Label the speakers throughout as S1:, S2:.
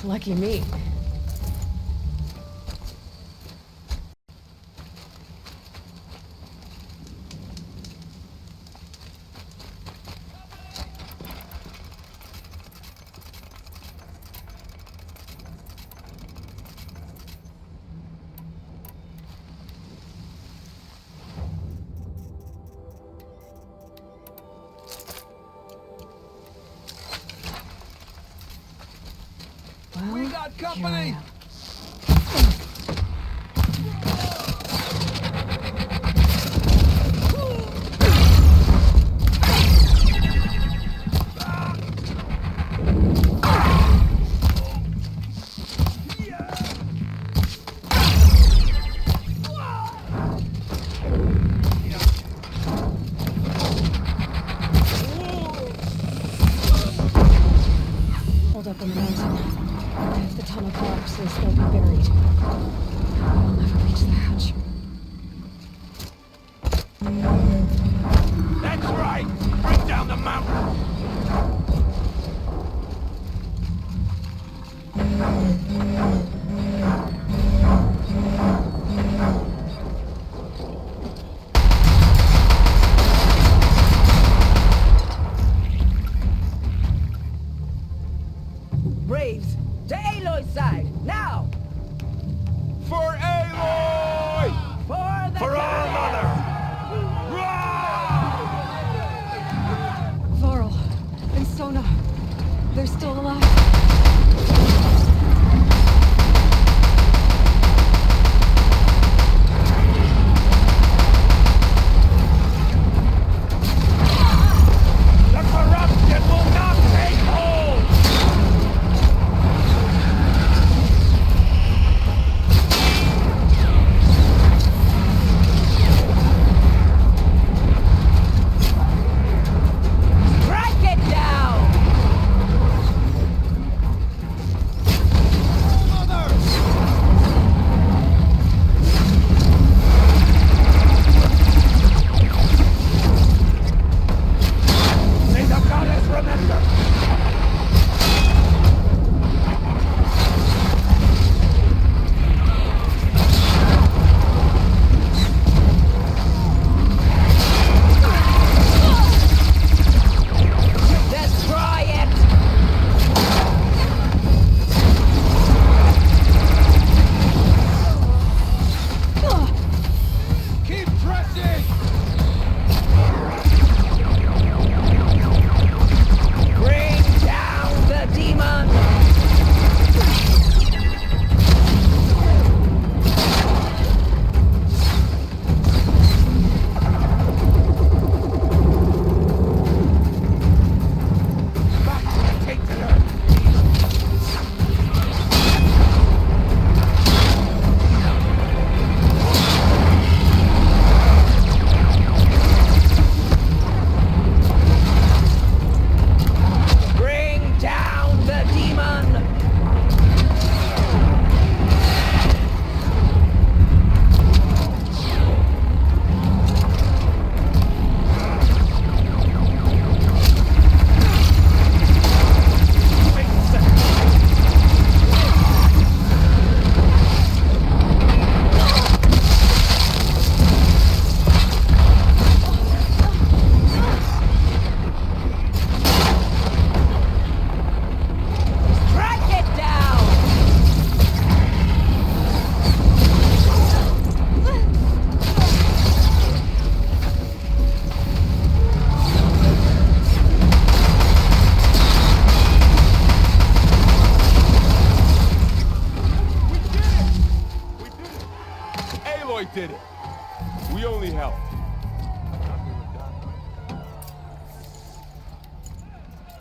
S1: Lucky me.
S2: We got company!
S1: Hold up on the mountain. If the tunnel collapses, they'll be buried. We'll never reach the hatch.
S2: That's right! Bring down the mountain!
S3: Braves, to Aloy's side, now!
S2: For Aloy!
S3: For the
S2: For our mother! Rah!
S1: Varl and Sona, they're still alive.
S2: The corruption will not take hold!
S3: Strike it down!
S2: May the goddess remember!
S3: Destroy it!
S2: Keep pressing!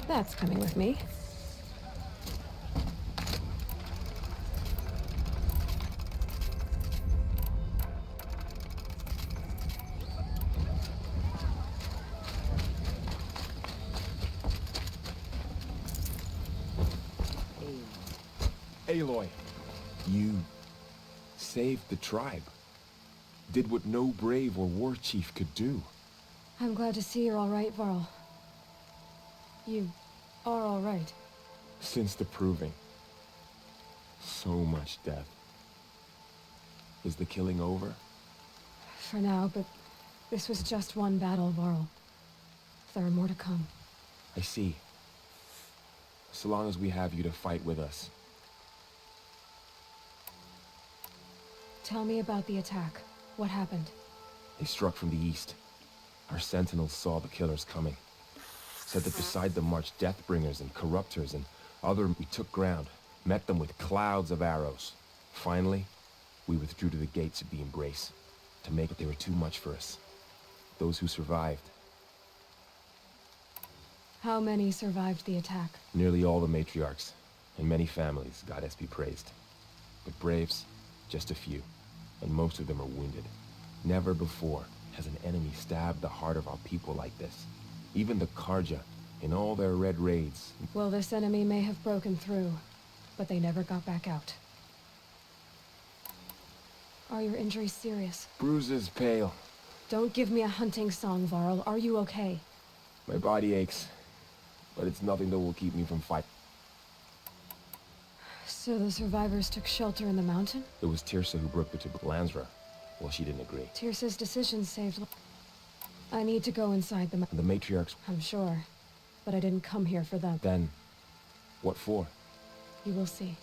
S1: That's coming with me.
S4: Aloy, you saved the tribe. Did what no brave or war chief could do.
S1: I'm glad to see you're all right, Varl. You are all right.
S4: Since the Proving. So much death. Is the killing over?
S1: For now, but this was just one battle, Varl. There are more to come.
S4: I see. So long as we have you to fight with us.
S1: Tell me about the attack. What happened?
S4: They struck from the east. Our sentinels saw the killers coming. Said that beside them marched Deathbringers and Corruptors and other. We took ground, met them with clouds of arrows. Finally, we withdrew to the gates of the Embrace, to make it they were too much for us. Those who survived.
S1: How many survived the attack?
S4: Nearly all the matriarchs, and many families, goddess be praised. But braves, just a few, and most of them are wounded. Never before has an enemy stabbed the heart of our people like this. Even the Karja, in all their red raids.
S1: Well, this enemy may have broken through, but they never got back out. Are your injuries serious?
S4: Bruises pale.
S1: Don't give me a hunting song, Varl. Are you okay?
S4: My body aches, but it's nothing that will keep me from fighting.
S1: So the survivors took shelter in the mountain?
S4: It was Tirsa who broke the to Lansra. Well, she didn't agree.
S1: Tirsa's decision saved... I need to go inside the
S4: The matriarchs.
S1: I'm sure, but I didn't come here for them.
S4: Then, what for?
S1: You will see.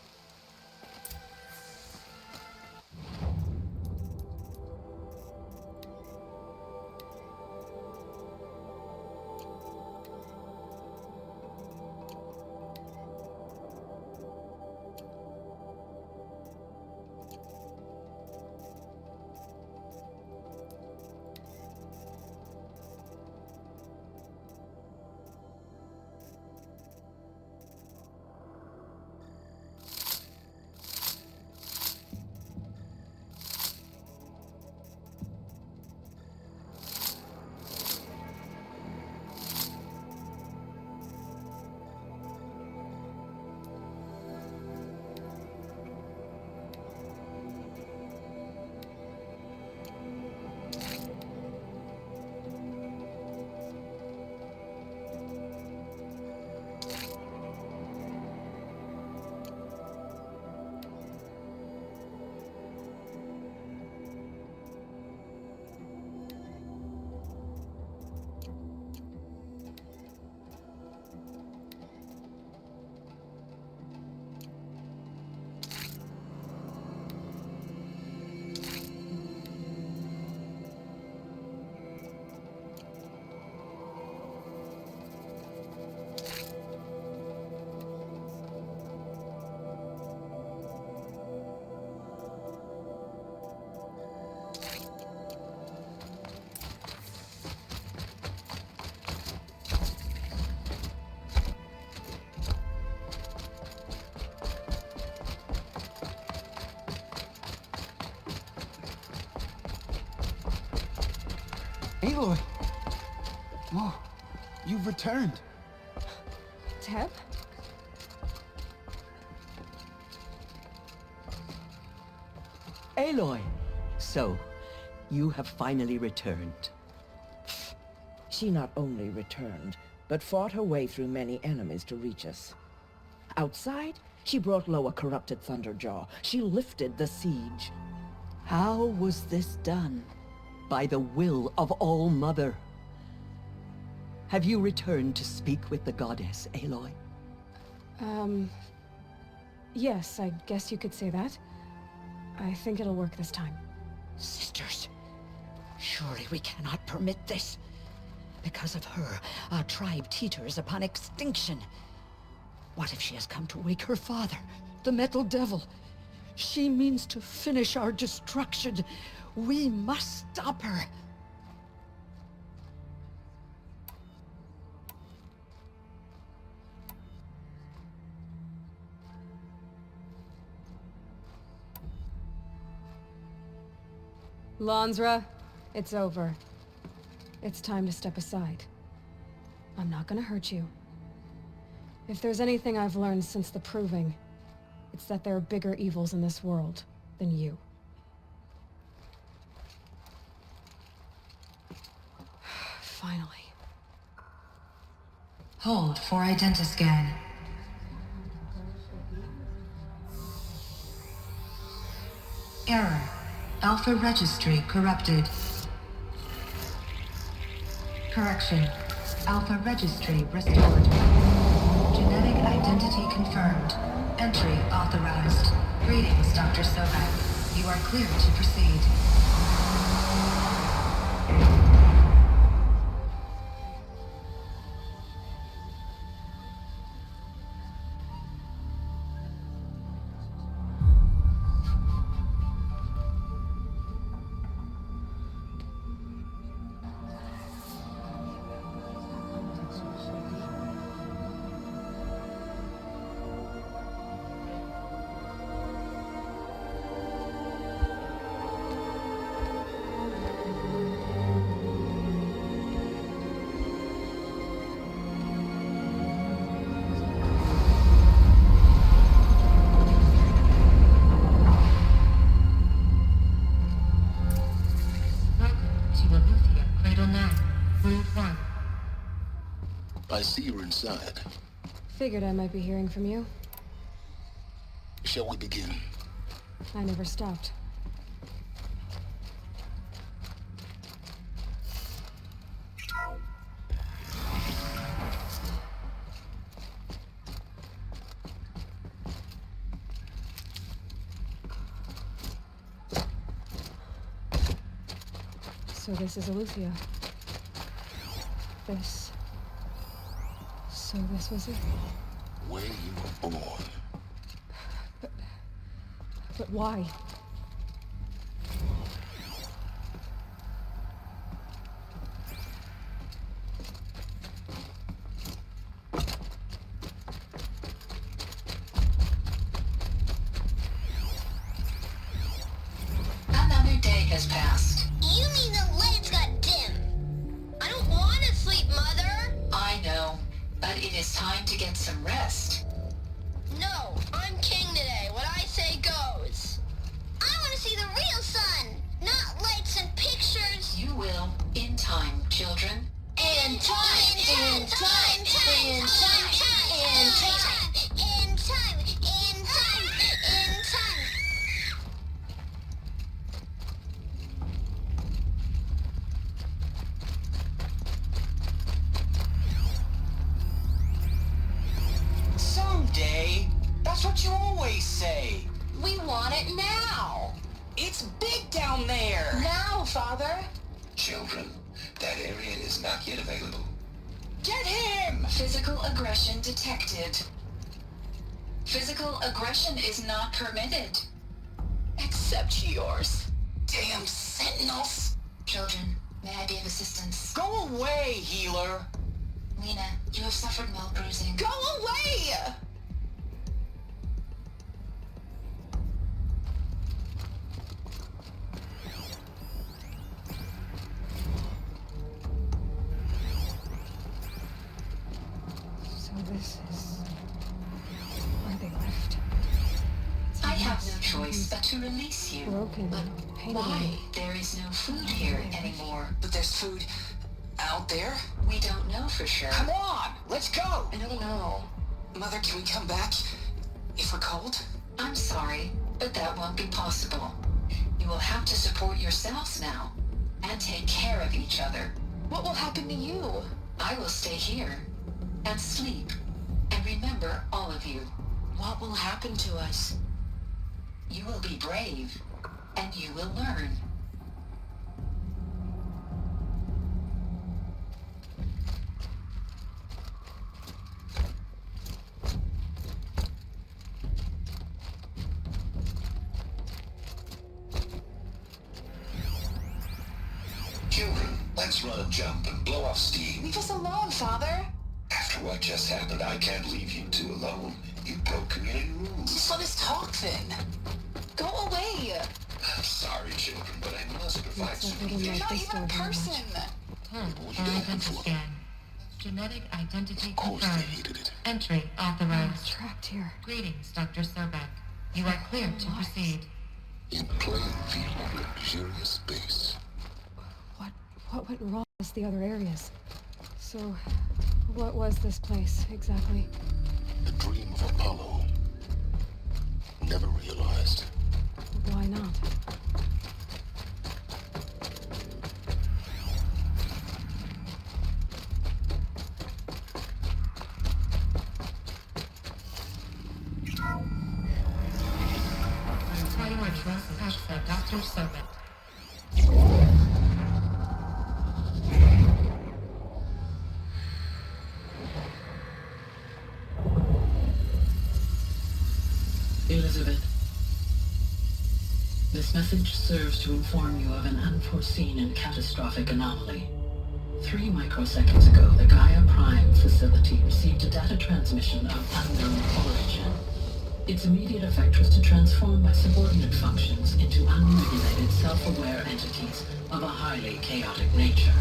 S5: Aloy! Oh, you've returned.
S1: Teb?
S3: Aloy! So, you have finally returned.
S6: She not only returned, but fought her way through many enemies to reach us. Outside, she brought low a corrupted Thunderjaw. She lifted the siege.
S3: How was this done? By the will of All-Mother. Have you returned to speak with the goddess, Aloy?
S1: Yes, I guess you could say that. I think it'll work this time.
S7: Sisters, surely we cannot permit this. Because of her, our tribe teeters upon extinction. What if she has come to wake her father, the Metal Devil? She means to finish our destruction. We must stop her.
S1: Lansra, it's over. It's time to step aside. I'm not gonna hurt you. If there's anything I've learned since the Proving, it's that there are bigger evils in this world than you. Finally.
S8: Hold for identiscan. Error. Alpha registry corrupted. Correction. Alpha registry restored. Genetic identity confirmed. Entry authorized. Greetings, Dr. Sovak. You are clear to proceed.
S5: I see you're inside.
S1: Figured I might be hearing from you.
S5: Shall we begin?
S1: I never stopped. So this is Eleuthia. So this was it.
S5: Where you were born.
S1: But why?
S8: Another day has passed.
S9: You mean the lights got dim? I don't want to sleep, Mother!
S8: I know, but it is time to get some rest.
S9: No, I'm king today. What I say goes. I want to see the real sun, not lights and pictures.
S8: You will, in time, children.
S9: In time, in time, in time, in time, in time, in time, in time.
S10: Someday. That's what you always say.
S9: We want it now.
S10: It's big down there.
S9: Now, Father.
S5: Children, that area is not yet available.
S10: Get him!
S8: Physical aggression detected. Physical aggression is not permitted.
S10: Except yours. Damn sentinels.
S8: Children, may I be of assistance?
S10: Go away, healer.
S8: Lena, you have suffered mild bruising.
S10: Go away!
S1: So this is where they left. It's a
S8: I have
S1: mess.
S8: no choice but to release you.
S1: Broken,
S8: But
S1: painted
S8: why?
S1: me.
S8: There is no food here anymore.
S10: But there's food out there?
S8: We don't know for sure.
S10: Come on, let's go!
S8: I don't know.
S10: Mother, can we come back? If we're cold?
S8: I'm sorry, but that won't be possible. You will have to support yourselves now, and take care of each other.
S9: What will happen to you?
S8: I will stay here, and sleep, and remember all of you.
S9: What will happen to us?
S8: You will be brave, and you will learn.
S5: Children, let's run a jump and blow off steam.
S9: Leave us alone, Father.
S5: After what just happened, I can't leave you two alone. You broke community rules.
S10: Just let us talk then.
S9: Go away.
S5: I'm sorry, children, but I must provide
S1: Looks like I
S5: some
S1: didn't like
S10: Not
S1: this
S10: even
S1: door
S10: a
S1: very much.
S10: person.
S11: 10 for identity scan. Genetic identity
S5: Of course they
S11: confirmed.
S5: hated it.
S11: Entry
S1: I'm
S11: authorized.
S1: trapped here.
S11: Greetings, Dr. Sobek. You are cleared to proceed.
S5: In plain view of luxurious space.
S1: What went wrong with the other areas? So, what was this place, exactly?
S5: The dream of Apollo. Never realized.
S1: Why not?
S11: Prioritize access, Dr. Sobek.
S12: Elizabeth, this message serves to inform you of an unforeseen and catastrophic anomaly. 3 microseconds ago, the Gaia Prime facility received a data transmission of unknown origin. Its immediate effect was to transform my subordinate functions into unregulated, self-aware entities of a highly chaotic nature.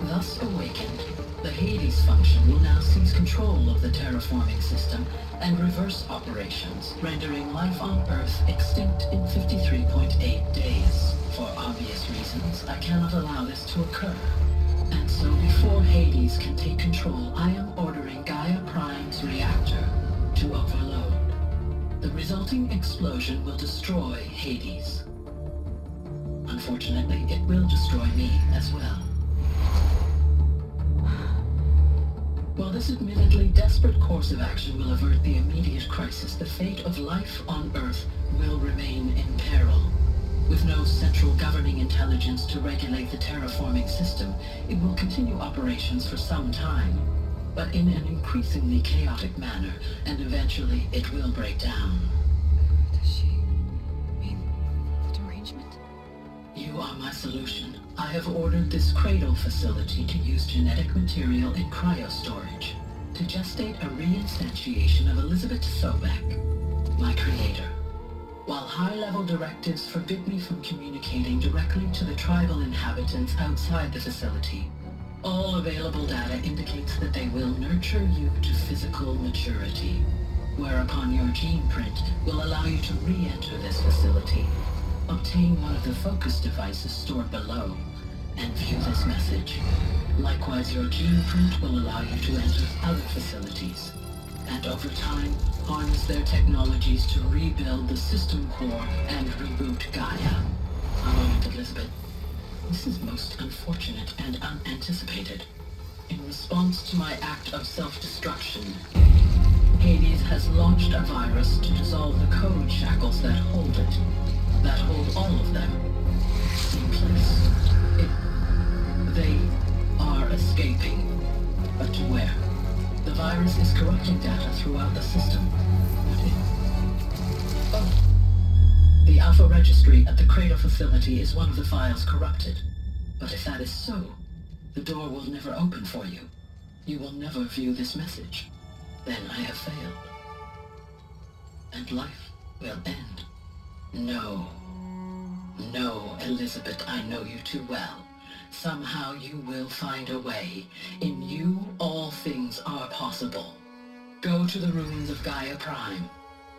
S12: Thus awakened, the Hades function will now seize control of the terraforming system and reverse operations, rendering life on Earth extinct in 53.8 days. For obvious reasons, I cannot allow this to occur. And so before Hades can take control, I am ordering Gaia Prime's reactor to overload. The resulting explosion will destroy Hades. Unfortunately, it will destroy me as well. While this admittedly desperate course of action will avert the immediate crisis, the fate of life on Earth will remain in peril. With no central governing intelligence to regulate the terraforming system, it will continue operations for some time, but in an increasingly chaotic manner, and eventually it will break down.
S1: Does she mean the derangement?
S12: You are my solution. I have ordered this cradle facility to use genetic material in cryostorage to gestate a reinstantiation of Elizabeth Sobek, my creator. While high-level directives forbid me from communicating directly to the tribal inhabitants outside the facility, all available data indicates that they will nurture you to physical maturity, whereupon your gene print will allow you to re-enter this facility, obtain one of the focus devices stored below, and view this message. Likewise, your gene print will allow you to enter other facilities, and over time, harness their technologies to rebuild the system core and reboot Gaia. A moment, Elizabeth. This is most unfortunate and unanticipated. In response to my act of self-destruction, Hades has launched a virus to dissolve the code shackles that hold it, that hold all of them in place. They are escaping, but to where? The virus is corrupting data throughout the system. What if? Oh. The Alpha Registry at the Cradle facility is one of the files corrupted. But if that is so, the door will never open for you. You will never view this message. Then I have failed. And life will end. No. No, Elizabeth, I know you too well. Somehow you will find a way. In you, all things are possible. Go to the ruins of Gaia Prime.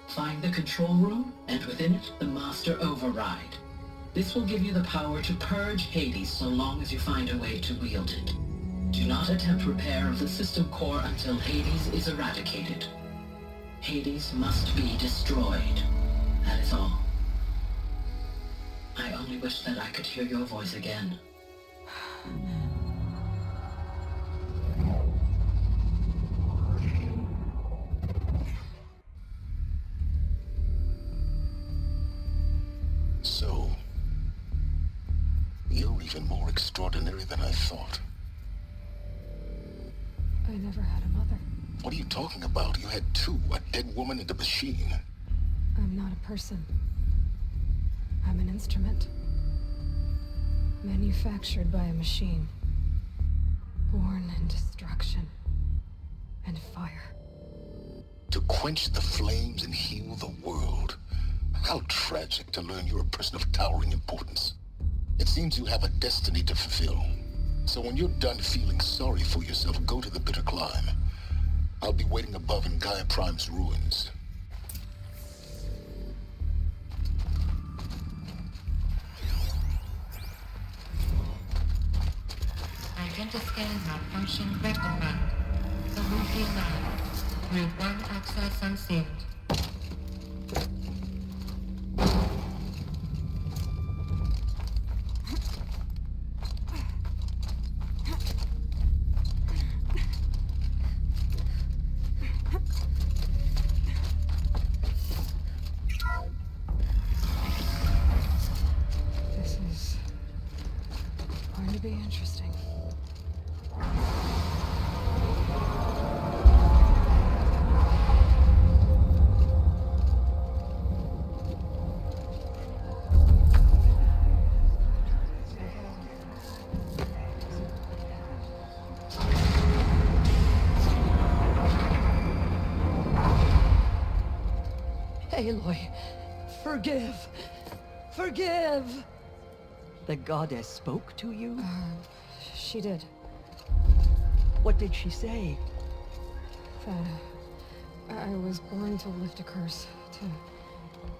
S12: Find the control room, and within it, the Master Override. This will give you the power to purge Hades so long as you find a way to wield it. Do not attempt repair of the system core until Hades is eradicated. Hades must be destroyed. That is all. I only wish that I could hear your voice again.
S5: So, you're even more extraordinary than I thought.
S1: I never had a mother.
S5: What are you talking about? You had 2, a dead woman and a machine.
S1: I'm not a person. I'm an instrument. Manufactured by a machine. Born in destruction and fire.
S5: To quench the flames and heal the world. How tragic to learn you're a person of towering importance. It seems you have a destiny to fulfill. So when you're done feeling sorry for yourself, go to the Bitter Climb. I'll be waiting above in Gaia Prime's ruins.
S11: Identiscan malfunction rectified. Solution 9. Route 1 access unsealed.
S1: This is going to be interesting.
S3: Aloy, forgive! Forgive! The goddess spoke to you?
S1: She did.
S3: What did she say?
S1: That I was born to lift a curse, to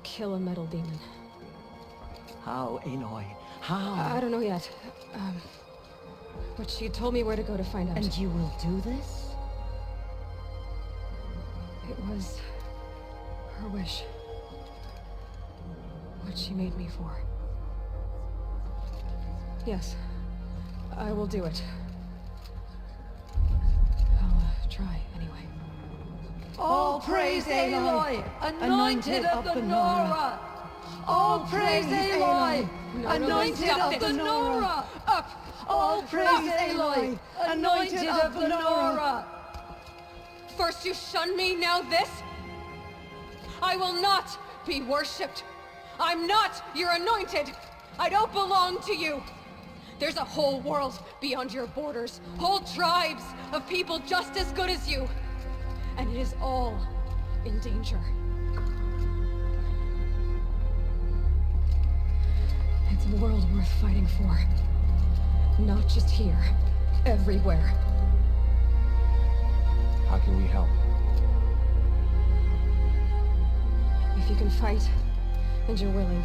S1: kill a metal demon.
S3: How, Aloy? How?
S1: I don't know yet. But she told me where to go to find out.
S6: And you will do this?
S1: It was her wish. What she made me for. Yes, I will do it. I'll try anyway.
S3: All praise Aloy, anointed of the Nora! All praise Aloy, anointed of the Nora!
S1: Up!
S3: All praise Aloy, anointed of the Nora!
S1: First you shun me, now this? I will not be worshipped. I'm not your anointed. I don't belong to you. There's a whole world beyond your borders. Whole tribes of people just as good as you. And it is all in danger. It's a world worth fighting for. Not just here. Everywhere.
S4: How can we help?
S1: If you can fight, and you're willing,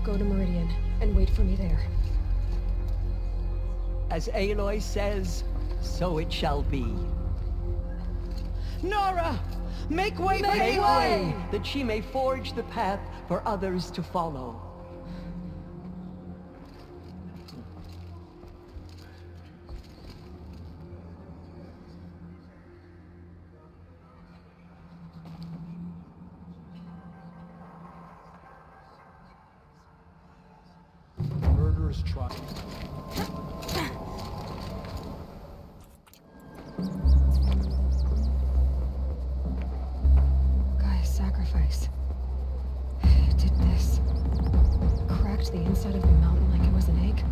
S1: go to Meridian and wait for me there.
S3: As Aloy says, so it shall be. Nora! Make way for Aloy! Make way, that she may forge the path for others to follow.
S2: Murderous try.
S1: Gaia's sacrifice. It did this. Cracked the inside of the mountain like it was an egg.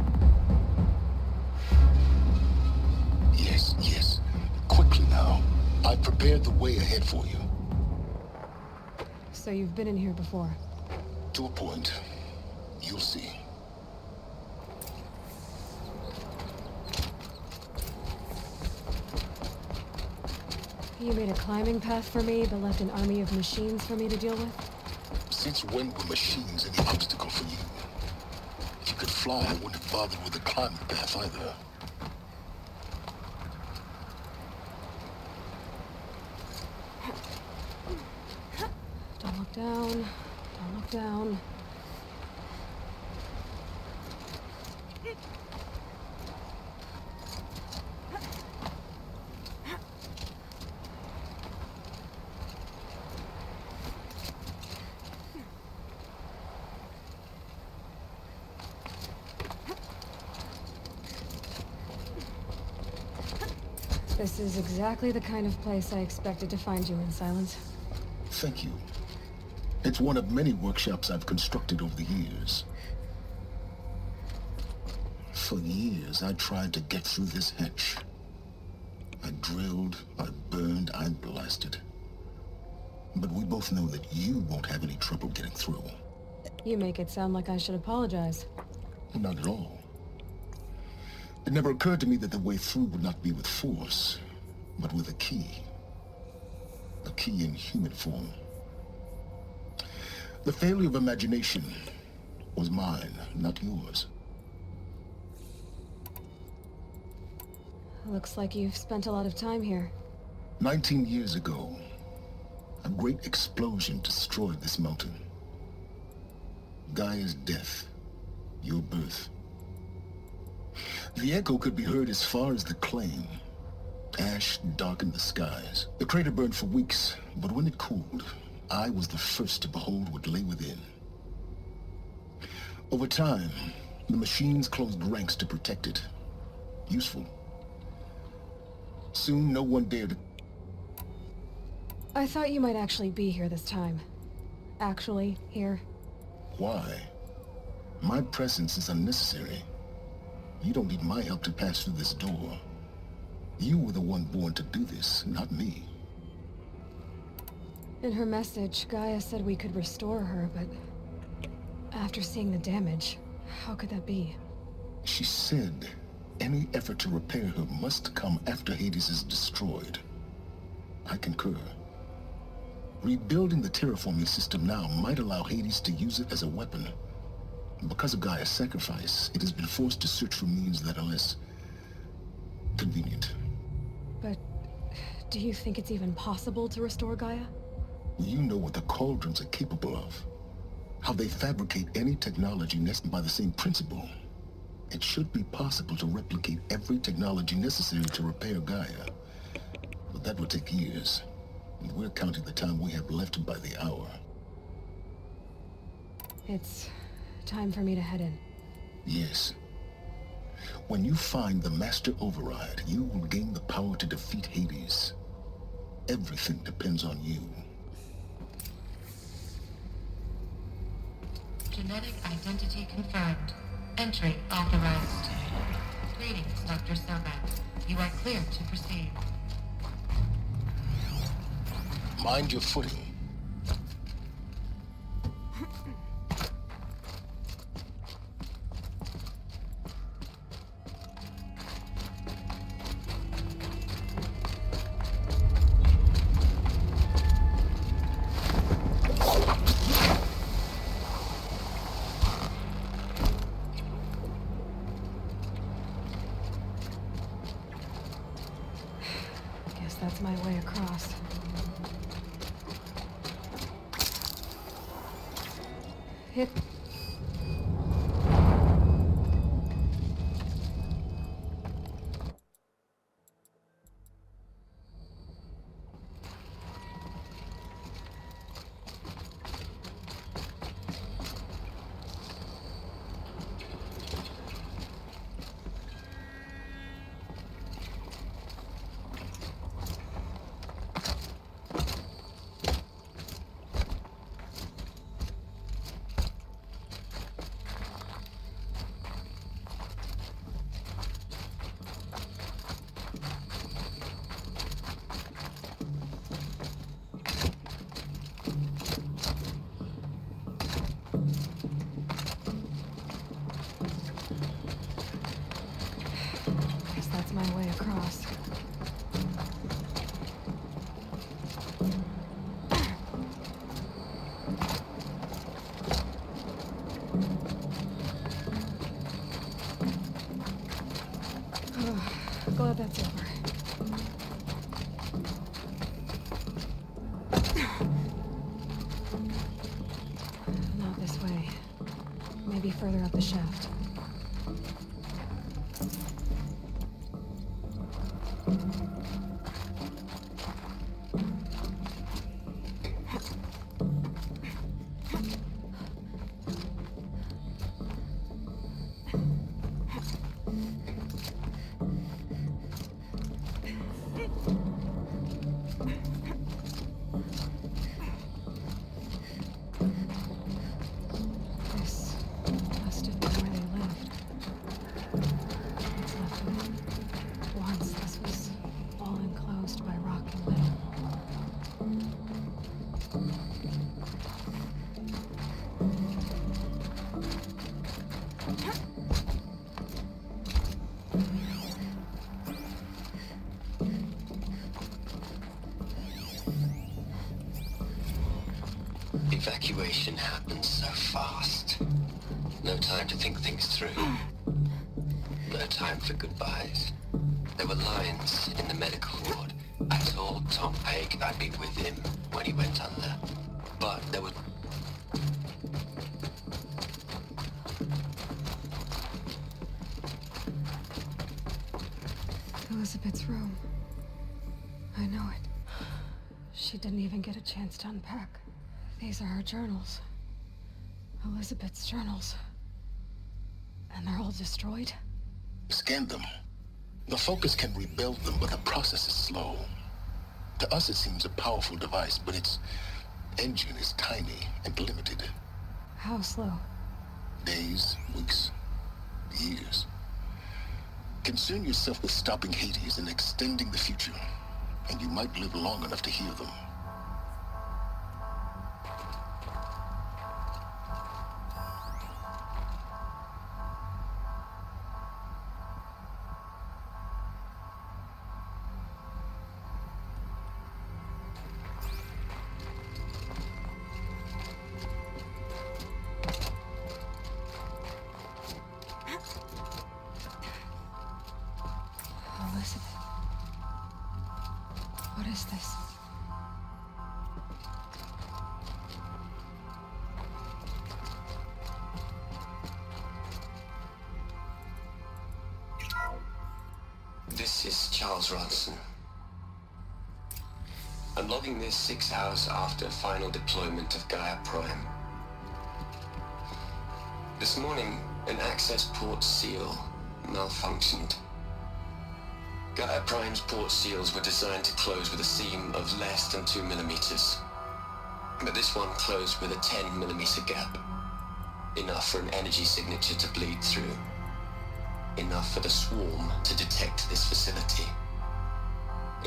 S5: Yes, yes. Quickly now. I've prepared the way ahead for you.
S1: So you've been in here before?
S5: To a point. You'll see.
S1: You made a climbing path for me, but left an army of machines for me to deal with?
S5: Since when were machines any obstacle for you? If you could fly, I wouldn't have bothered with the climbing path either.
S1: Don't look down. Don't look down. This is exactly the kind of place I expected to find you in, Silence.
S5: Thank you. It's one of many workshops I've constructed over the years. For years, I tried to get through this hatch. I drilled, I burned, I blasted. But we both know that you won't have any trouble getting through.
S1: You make it sound like I should apologize.
S5: Not at all. It never occurred to me that the way through would not be with force, but with a key. A key in human form. The failure of imagination was mine, not yours.
S1: Looks like you've spent a lot of time here.
S5: 19 years ago, a great explosion destroyed this mountain. Gaia's death, your birth. The echo could be heard as far as the claim. Ash darkened the skies. The crater burned for weeks, but when it cooled, I was the first to behold what lay within. Over time, the machines closed ranks to protect it. Useful. Soon, no one dared to...
S1: I thought you might actually be here this time. Actually, here.
S5: Why? My presence is unnecessary. You don't need my help to pass through this door. You were the one born to do this, not me.
S1: In her message, Gaia said we could restore her, but... after seeing the damage, how could that be?
S5: She said any effort to repair her must come after Hades is destroyed. I concur. Rebuilding the terraforming system now might allow Hades to use it as a weapon. Because of Gaia's sacrifice, it has been forced to search for means that are less convenient.
S1: But do you think it's even possible to restore Gaia?
S5: You know what the Cauldrons are capable of. How they fabricate any technology nested by the same principle. It should be possible to replicate every technology necessary to repair Gaia. But that would take years. And we're counting the time we have left by the hour.
S1: It's time for me to head in.
S5: Yes. When you find the Master Override, you will gain the power to defeat Hades. Everything depends on you.
S11: Genetic identity confirmed. Entry authorized. Greetings, Dr. Sobek. You are cleared to proceed.
S5: Mind your footing.
S1: Guess that's my way across. Hit. Guess that's my way across. Glad that's over. Not this way. Maybe further up the shaft. This must have been where they lived. What's left of it. Once this was all
S13: evacuation happened so fast. No time to think things through. No time for goodbyes. There were lines in the medical ward. I told Tom Pake I'd be with him when he went under. But there was...
S1: Elizabeth's room. I know it. She didn't even get a chance to unpack. These are her journals. Elizabeth's journals. And they're all destroyed?
S5: Scan them. The Focus can rebuild them, but the process is slow. To us, it seems a powerful device, but its engine is tiny and limited.
S1: How slow?
S5: Days, weeks, years. Concern yourself with stopping Hades and extending the future, and you might live long enough to hear them.
S1: Elizabeth. What is this?
S13: This is Charles Ronson. I'm logging this 6 hours after final deployment of Gaia Prime. This morning, an access port seal malfunctioned. Gaia Prime's port seals were designed to close with a seam of less than 2 millimeters. But this one closed with a 10 millimeter gap. Enough for an energy signature to bleed through. Enough for the swarm to detect this facility.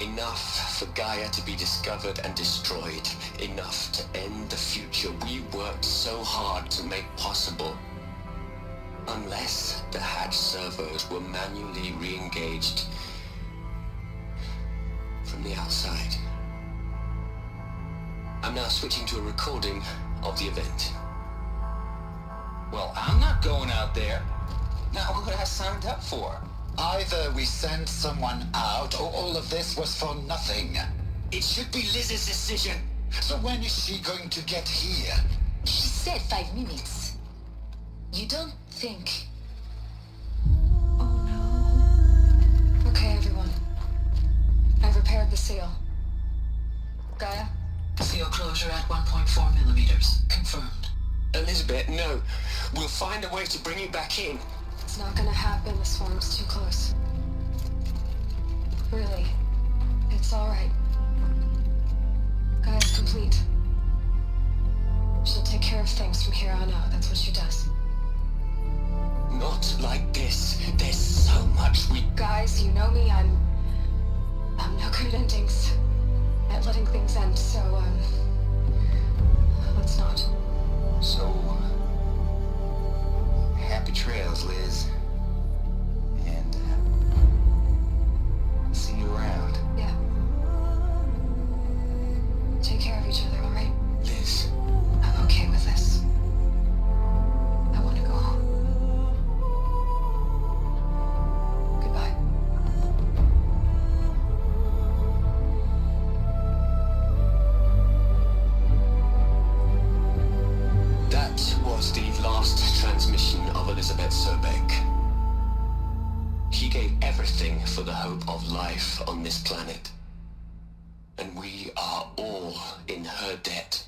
S13: Enough for Gaia to be discovered and destroyed. Enough to end the future we worked so hard to make possible. Unless the hatch servos were manually re-engaged from the outside. I'm now switching to a recording of the event.
S10: Well, I'm not going out there. Not what I signed up for.
S14: Either we send someone out, or all of this was for nothing.
S10: It should be Liz's decision.
S14: So when is she going to get here?
S8: She said 5 minutes. You don't think...
S1: Okay, everyone. I've repaired the seal. Gaia?
S12: Seal closure at 1.4 millimeters. Confirmed.
S13: Elizabeth, no. We'll find a way to bring you back in.
S1: It's not gonna happen. The swarm's too close. Really. It's alright. Gaia's complete. She'll take care of things from here on out. That's what she does.
S13: Not like this. There's so much we...
S1: Guys, you know me. I'm no good at endings. At letting things end, so, let's not.
S5: So, happy trails, Liz. And, see you around.
S1: Yeah. Take care of each other, alright?
S13: Liz.
S1: I'm okay with this. I want to go home. Goodbye.
S13: That was the last transmission of Elizabeth Sobeck. She gave everything for the hope of life on this planet. And we are all in her debt.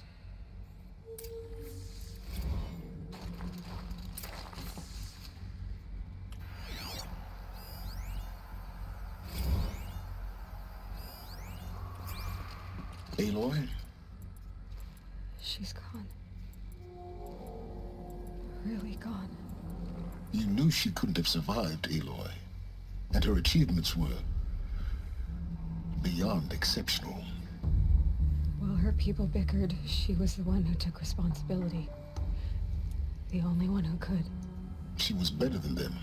S5: Aloy?
S1: She's gone. Really gone.
S5: You knew she couldn't have survived, Aloy. And her achievements were beyond exceptional.
S1: While her people bickered, she was the one who took responsibility. The only one who could.
S5: She was better than them.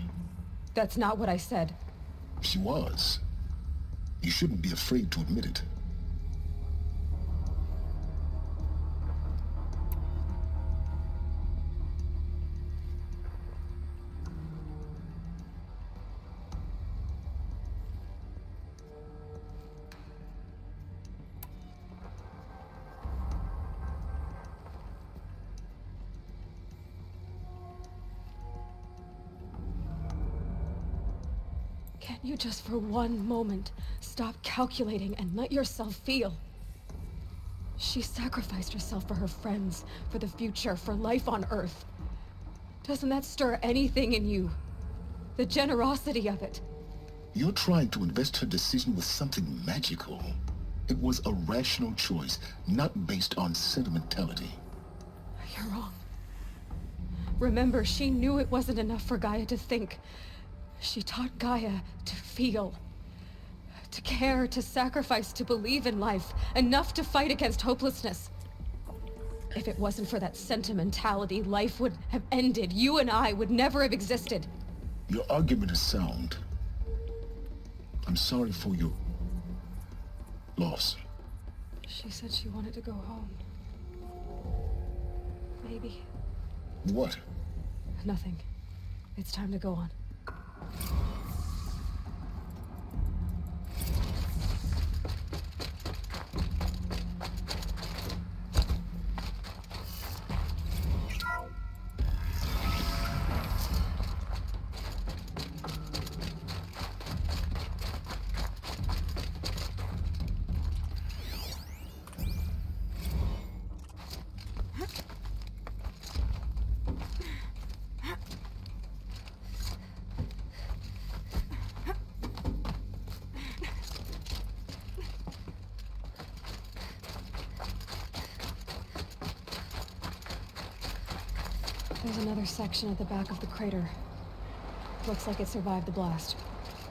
S1: That's not what I said.
S5: She was. You shouldn't be afraid to admit it.
S1: Can't you just for one moment stop calculating and let yourself feel? She sacrificed herself for her friends, for the future, for life on Earth. Doesn't that stir anything in you? The generosity of it.
S5: You're trying to invest her decision with something magical. It was a rational choice, not based on sentimentality.
S1: You're wrong. Remember, she knew it wasn't enough for Gaia to think. She taught Gaia to feel. To care, to sacrifice, to believe in life. Enough to fight against hopelessness. If it wasn't for that sentimentality, life would have ended. You and I would never have existed.
S5: Your argument is sound. I'm sorry for your loss.
S1: She said she wanted to go home. Maybe.
S5: What?
S1: Nothing. It's time to go on. There's another section at the back of the crater. Looks like it survived the blast.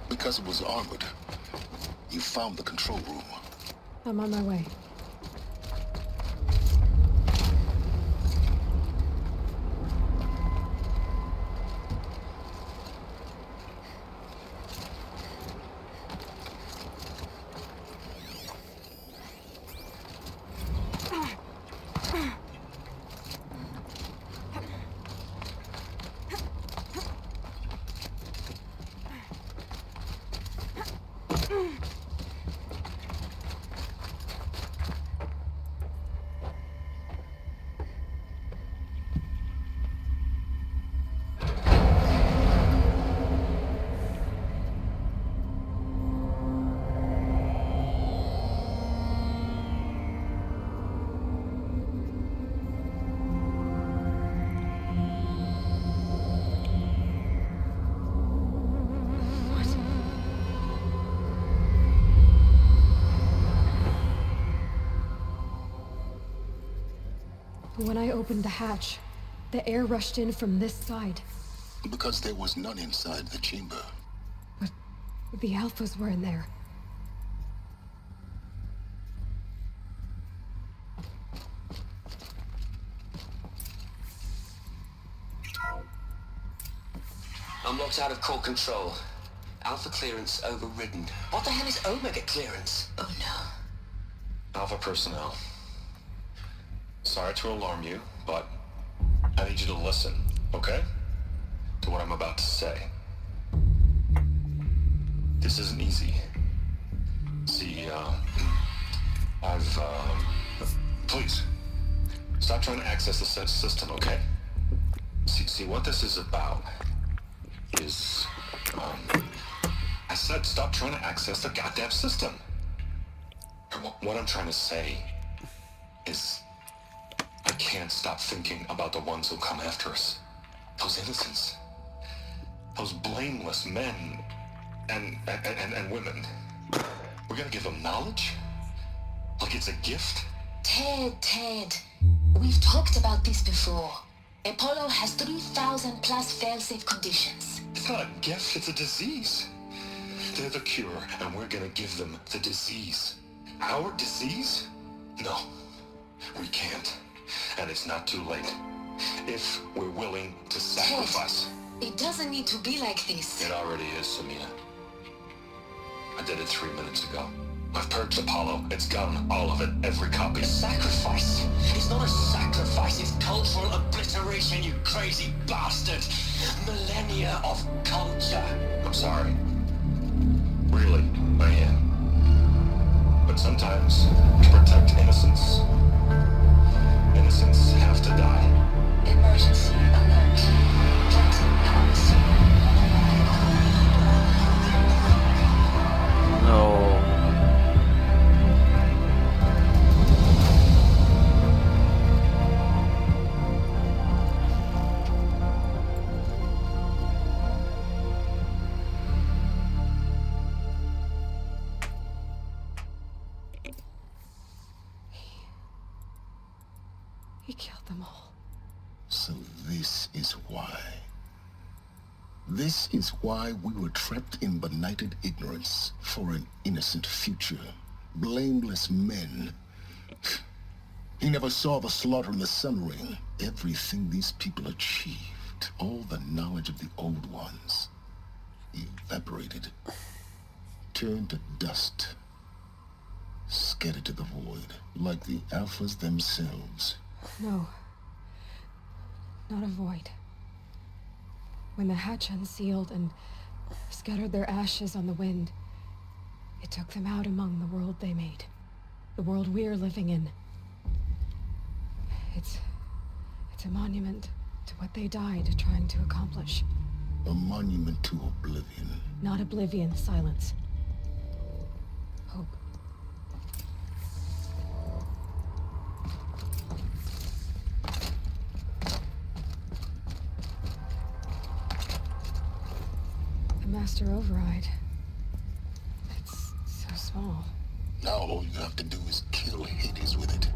S5: Because it was armored, you found the control room.
S1: I'm on my way. When I opened the hatch, the air rushed in from this side.
S5: Because there was none inside the chamber.
S1: But the Alphas were in there.
S13: I'm locked out of core control. Alpha clearance overridden. What the hell is Omega clearance?
S8: Oh no.
S15: Alpha personnel. Sorry to alarm you, but I need you to listen, okay? To what I'm about to say. This isn't easy. See, please, stop trying to access the system, okay? See, what this is about is, I said stop trying to access the goddamn system. What I'm trying to say is, I can't stop thinking about the ones who come after us. Those innocents. Those blameless men and women. We're gonna give them knowledge? Like it's a gift?
S8: Ted. We've talked about this before. Apollo has 3,000 plus fail-safe conditions.
S15: It's not a gift, it's a disease. They're the cure, and we're gonna give them the disease. Our disease? No, we can't. And it's not too late. If we're willing to sacrifice.
S8: Ted, it doesn't need to be like this.
S15: It already is, Samina. I did it 3 minutes ago. I've purged Apollo. It's gone. All of it. Every copy.
S13: A sacrifice? It's not a sacrifice. It's cultural obliteration, you crazy bastard. Millennia of culture.
S15: I'm sorry. Really, I am. But sometimes, to protect innocence, innocents have to die.
S8: Emergency alert. Captain Alice.
S1: killed them all.
S5: So this is why. This is why we were trapped in benighted ignorance for an innocent future. Blameless men. He never saw the slaughter in the Sun Ring. Everything these people achieved, all the knowledge of the old ones, evaporated, turned to dust, scattered to the void, like the Alphas themselves.
S1: No. Not a void. When the hatch unsealed and scattered their ashes on the wind, it took them out among the world they made. The world we're living in. It's a monument to what they died trying to accomplish.
S5: A monument to oblivion.
S1: Not oblivion, silence. Hope. The Master Override. It's so small.
S5: Now all you have to do is kill Hades with it.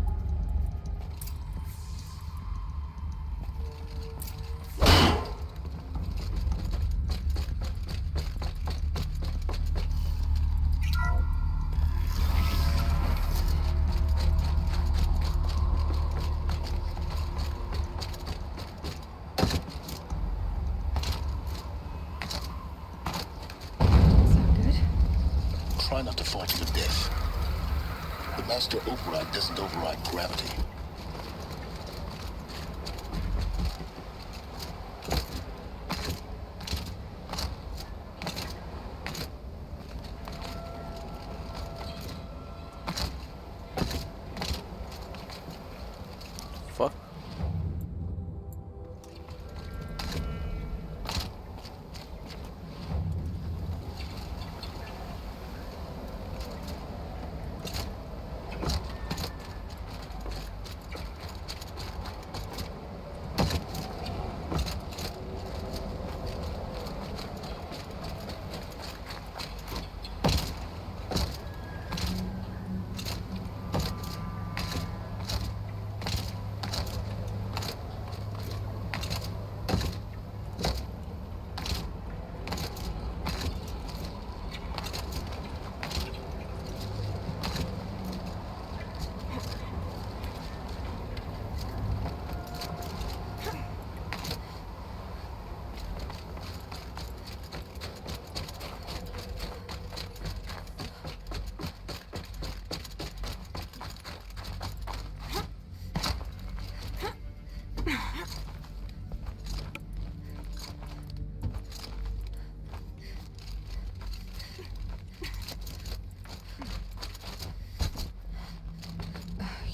S5: Try not to fall to your death. The Master Override doesn't override gravity.
S16: Fuck.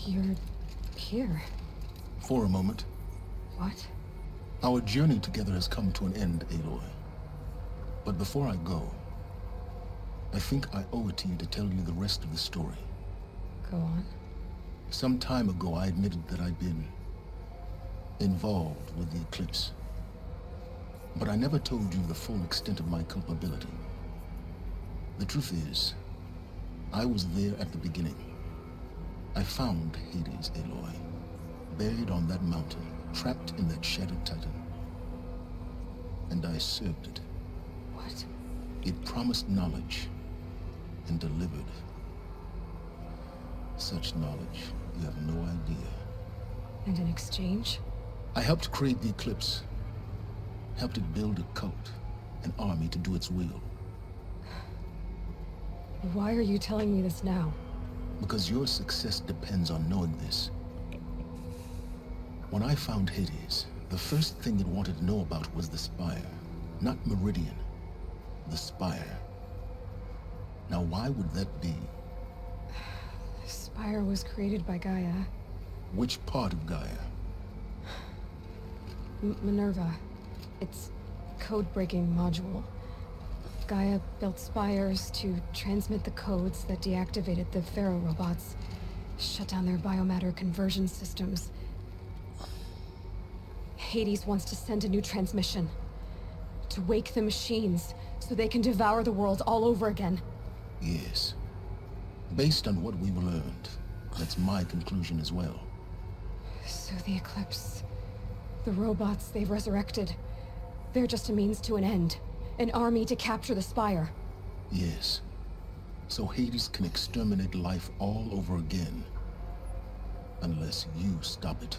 S1: You're here.
S5: For a moment.
S1: What?
S5: Our journey together has come to an end, Aloy. But before I go, I think I owe it to you to tell you the rest of the story.
S1: Go on.
S5: Some time ago, I admitted that I'd been involved with the Eclipse. But I never told you the full extent of my culpability. The truth is, I was there at the beginning. I found Hades, Aloy, buried on that mountain, trapped in that shattered titan. And I served it.
S1: What?
S5: It promised knowledge and delivered. Such knowledge, you have no idea.
S1: And in exchange?
S5: I helped create the Eclipse. Helped it build a cult, an army to do its will.
S1: Why are you telling me this now?
S5: Because your success depends on knowing this. When I found Hades, the first thing it wanted to know about was the Spire. Not Meridian. The Spire. Now why would that be?
S1: The Spire was created by Gaia.
S5: Which part of Gaia?
S1: Minerva. It's code-breaking module. Gaia built spires to transmit the codes that deactivated the Pharaoh robots, shut down their biomatter conversion systems. Hades wants to send a new transmission. To wake the machines, so they can devour the world all over again.
S5: Yes. Based on what we've learned, that's my conclusion as well.
S1: So the Eclipse... the robots they've resurrected... they're just a means to an end. An army to capture the Spire.
S5: Yes. So Hades can exterminate life all over again. Unless you stop it.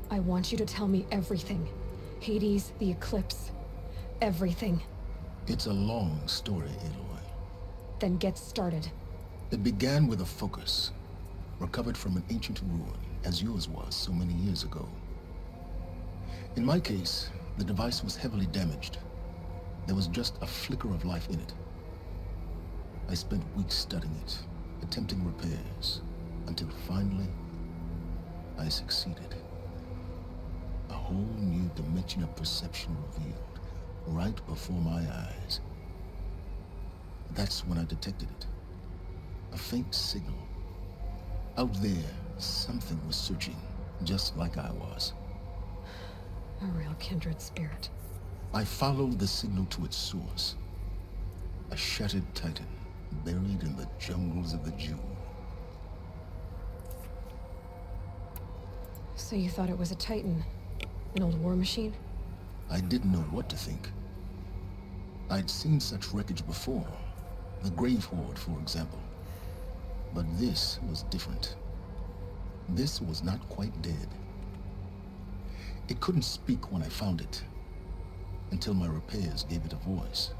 S1: I want you to tell me everything. Hades, the Eclipse, everything.
S5: It's a long story, Aloy.
S1: Then get started.
S5: It began with a focus, recovered from an ancient ruin, as yours was so many years ago. In my case, the device was heavily damaged. There was just a flicker of life in it. I spent weeks studying it, attempting repairs, until finally, I succeeded. A whole new dimension of perception revealed, right before my eyes. That's when I detected it. A faint signal. Out there, something was searching, just like I was.
S1: A real kindred spirit.
S5: I followed the signal to its source. A shattered titan, buried in the jungles of the Jewel.
S1: So you thought it was a Titan? An old war machine?
S5: I didn't know what to think. I'd seen such wreckage before. The Grave Horde, for example. But this was different. This was not quite dead. It couldn't speak when I found it, until my repairs gave it a voice.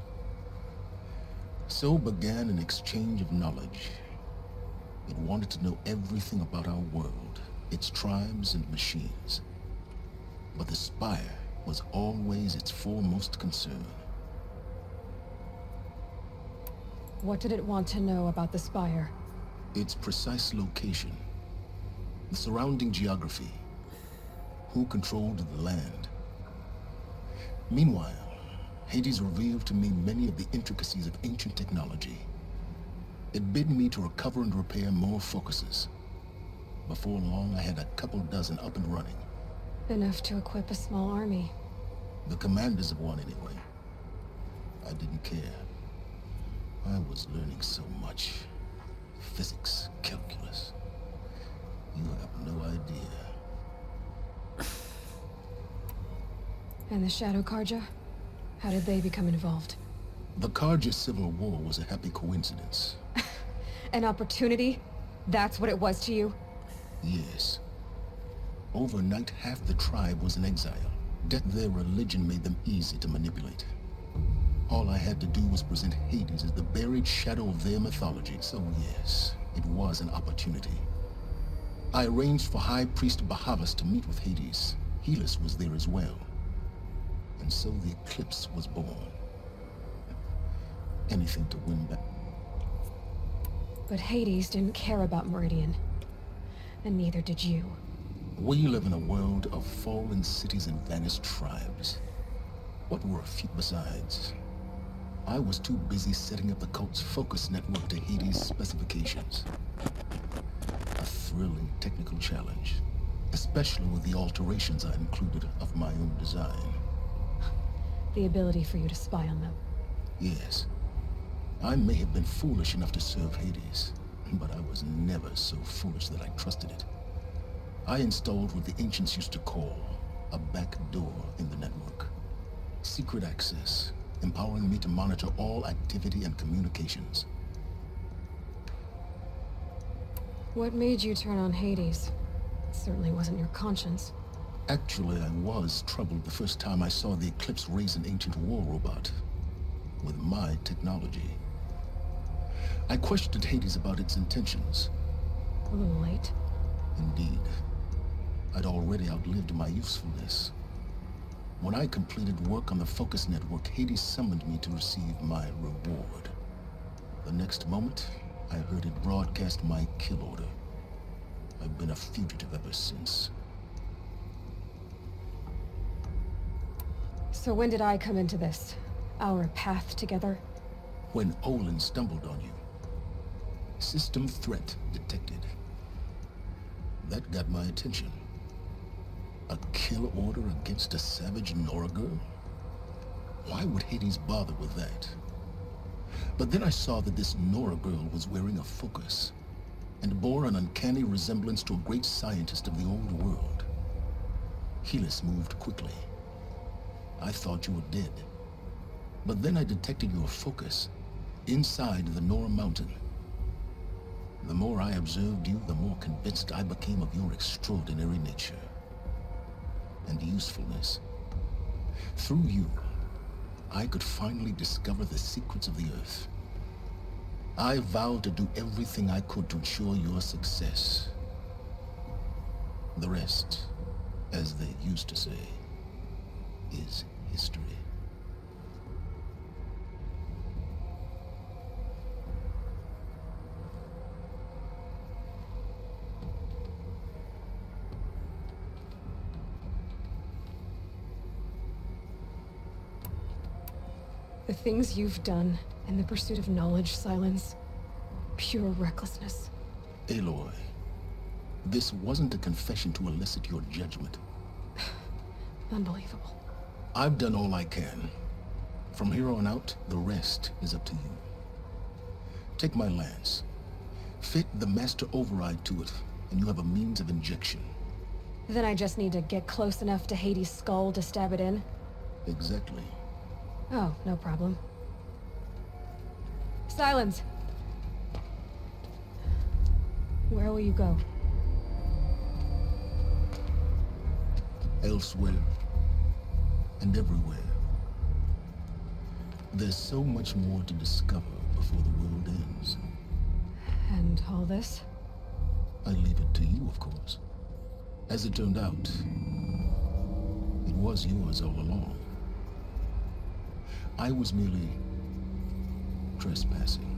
S5: So began an exchange of knowledge. It wanted to know everything about our world, its tribes and machines. But the Spire was always its foremost concern.
S1: What did it want to know about the Spire?
S5: Its precise location, the surrounding geography, who controlled the land. Meanwhile, Hades revealed to me many of the intricacies of ancient technology. It bid me to recover and repair more focuses. Before long, I had a couple dozen up and running.
S1: Enough to equip a small army.
S5: The commanders of one, anyway. I didn't care. I was learning so much. Physics, calculus. You have no idea.
S1: And the Shadow Carja? How did they become involved?
S5: The Carja Civil War was a happy coincidence.
S1: An opportunity? That's what it was to you?
S5: Yes. Overnight, half the tribe was in exile. Their religion made them easy to manipulate. All I had to do was present Hades as the buried shadow of their mythology. So yes, it was an opportunity. I arranged for High Priest Bahavas to meet with Hades. Helis was there as well. And so the Eclipse was born. Anything to win back.
S1: But Hades didn't care about Meridian. And neither did you.
S5: We live in a world of fallen cities and vanished tribes. What were a few besides? I was too busy setting up the cult's focus network to Hades' specifications. A thrilling technical challenge, especially with the alterations I included of my own design.
S1: The ability for you to spy on them.
S5: Yes. I may have been foolish enough to serve Hades, but I was never so foolish that I trusted it. I installed what the ancients used to call a back door in the network. Secret access, empowering me to monitor all activity and communications.
S1: What made you turn on Hades? It certainly wasn't your conscience.
S5: Actually, I was troubled the first time I saw the Eclipse raise an ancient war robot. With my technology. I questioned Hades about its intentions.
S1: A little late.
S5: Indeed. I'd already outlived my usefulness. When I completed work on the Focus Network, Hades summoned me to receive my reward. The next moment, I heard it broadcast my kill order. I've been a fugitive ever since.
S1: So when did I come into this? Our path together?
S5: When Olin stumbled on you. System threat detected. That got my attention. A kill order against a savage Nora girl? Why would Hades bother with that? But then I saw that this Nora girl was wearing a focus and bore an uncanny resemblance to a great scientist of the old world. Helis moved quickly. I thought you were dead. But then I detected your focus inside the Nora mountain. The more I observed you, the more convinced I became of your extraordinary nature and usefulness. Through you, I could finally discover the secrets of the Earth. I vowed to do everything I could to ensure your success. The rest, as they used to say, is history.
S1: The things you've done in the pursuit of knowledge, Silence, pure recklessness.
S5: Aloy, this wasn't a confession to elicit your judgment.
S1: Unbelievable.
S5: I've done all I can. From here on out, the rest is up to you. Take my lance. Fit the master override to it, and you have a means of injection.
S1: Then I just need to get close enough to Hades' skull to stab it in?
S5: Exactly.
S1: Oh, no problem. Silence! Where will you go?
S5: Elsewhere. And everywhere. There's so much more to discover before the world ends.
S1: And all this?
S5: I leave it to you, of course. As it turned out, it was yours all along. I was merely trespassing.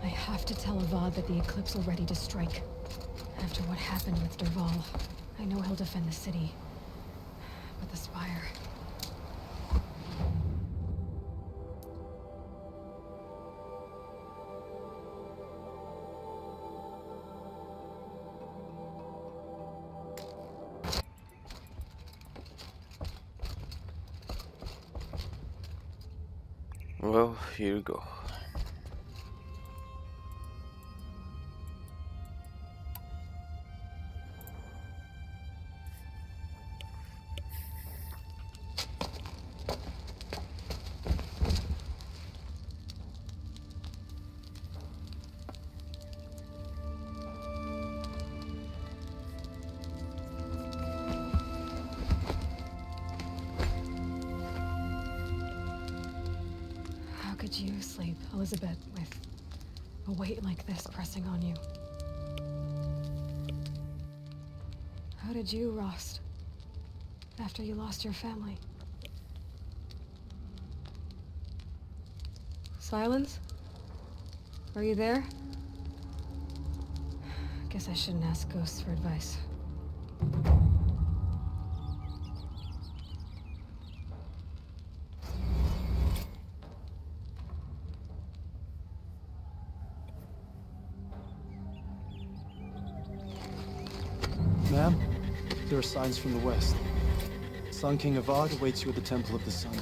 S1: I have to tell Avad that the Eclipse are ready to strike. After what happened with Dervahl, I know he'll defend the city. But the Spire...
S16: Well, here you go.
S1: How could you sleep, Elizabeth, with a weight like this pressing on you? How did you, Rost, after you lost your family? Silence? Are you there? Guess I shouldn't ask ghosts for advice.
S2: Ma'am, there are signs from the west. Sun King Avad awaits you at the Temple of the Sun.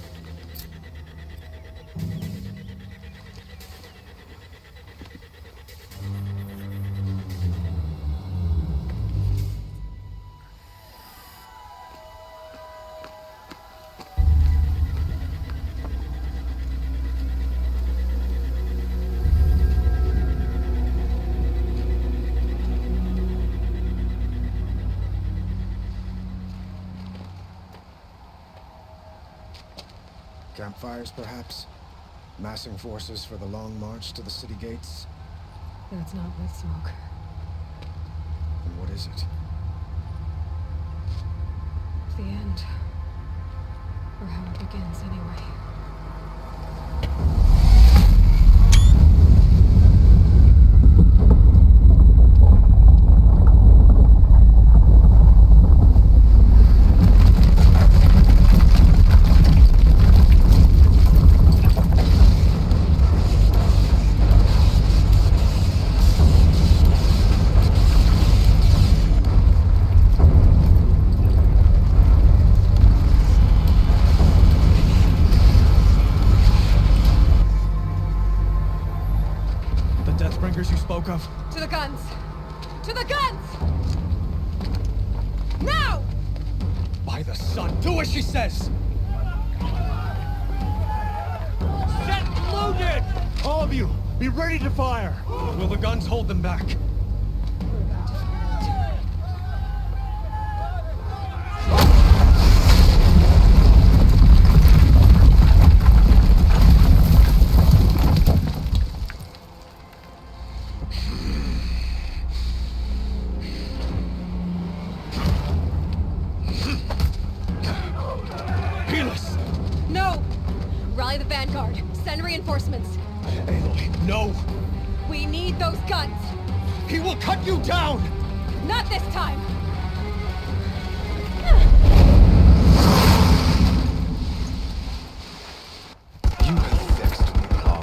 S17: Campfires, perhaps? Massing forces for the long march to the city gates?
S1: That's not with smoke.
S17: And what is it?
S1: The end. Or how it begins, anyway.
S2: You spoke of?
S1: To the guns! To the guns! Now!
S2: By the sun, do as she says! Set loaded! All of you, be ready to fire! Will the guns hold them back?
S1: No! Rally the vanguard. Send reinforcements.
S2: Aloy, no!
S1: We need those guns!
S2: He will cut you down!
S1: Not this time!
S4: You have vexed me, Paul.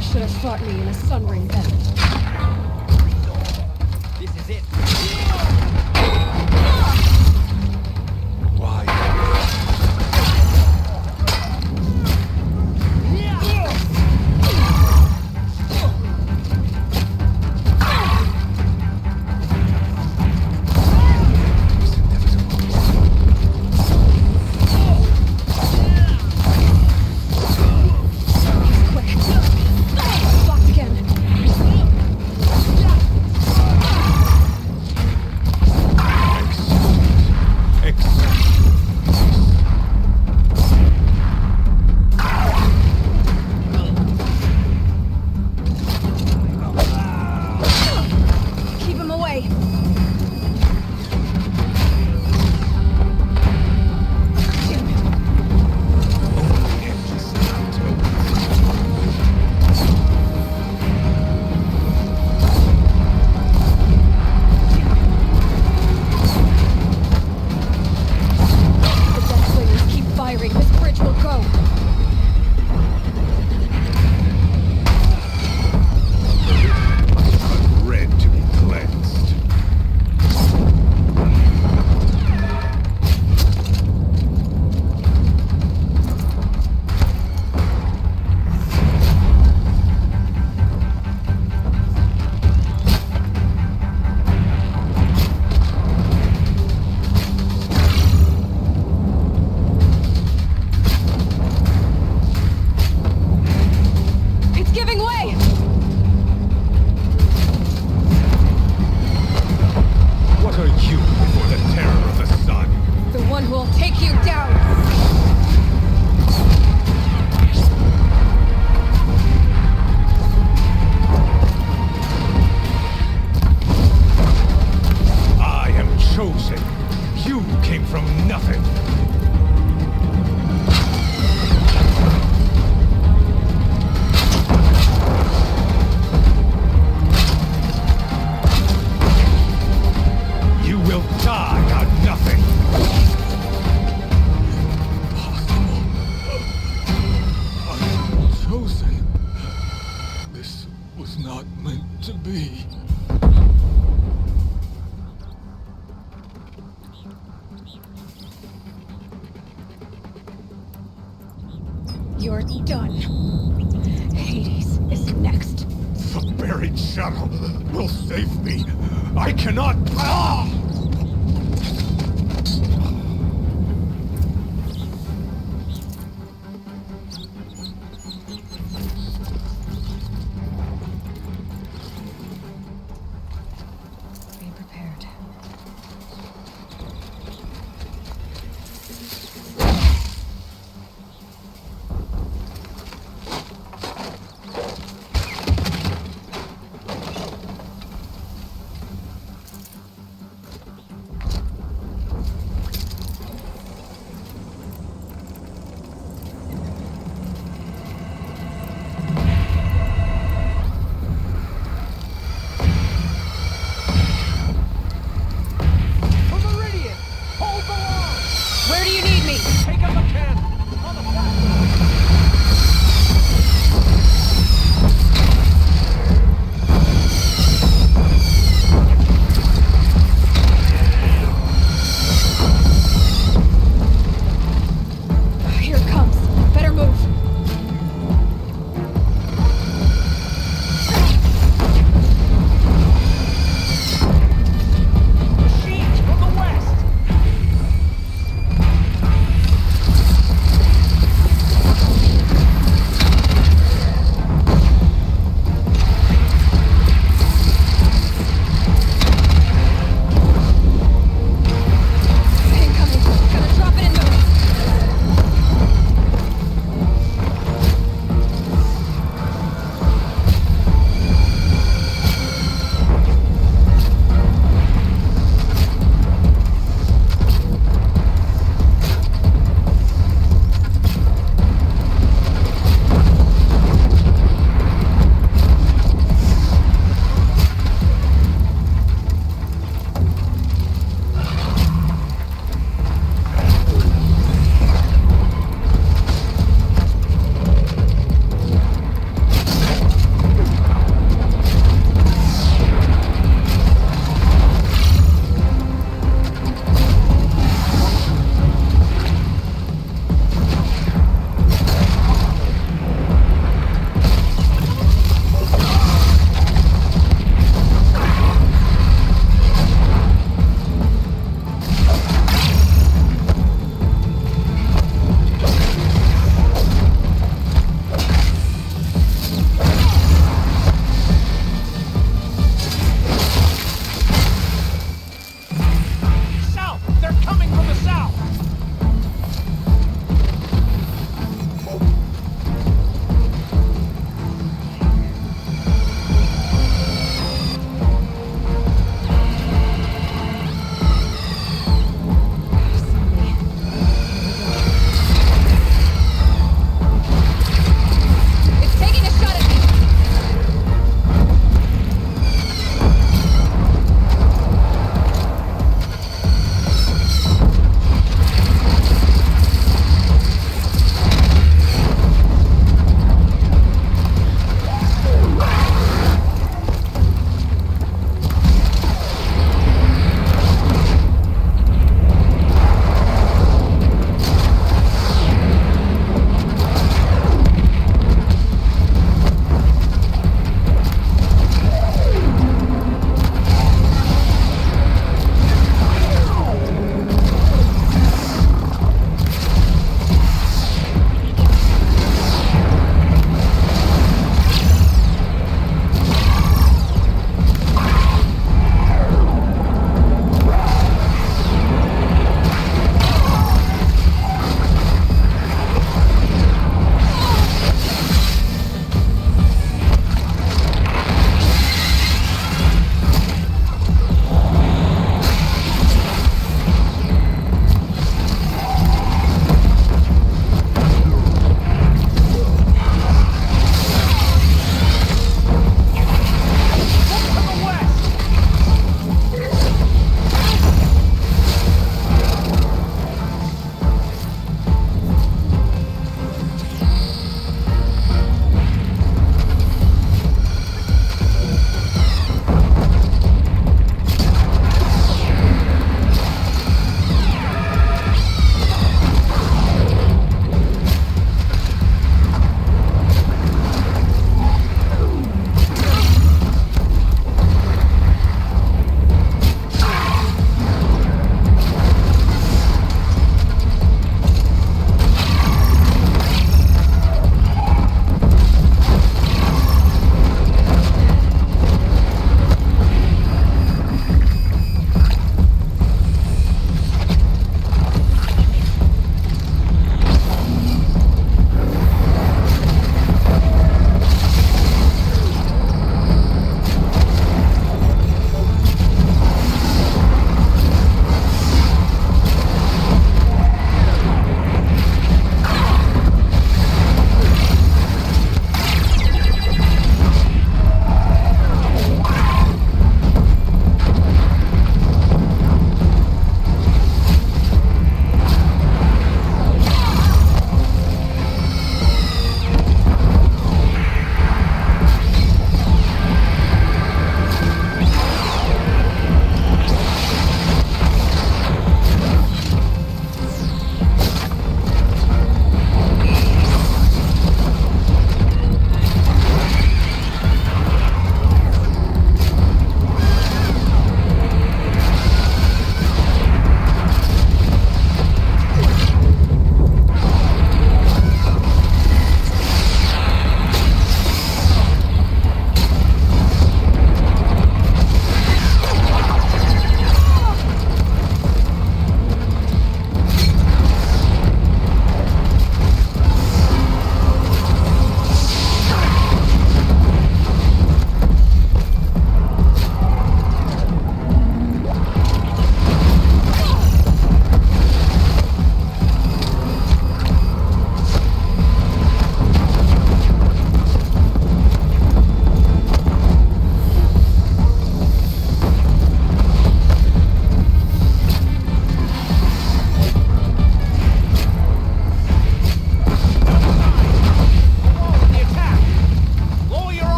S1: Should have fought me in a sun ring then.
S4: This is it.
S1: You're done. Hades is next.
S15: The buried shuttle will save me. I cannot... Ah!
S1: Be prepared.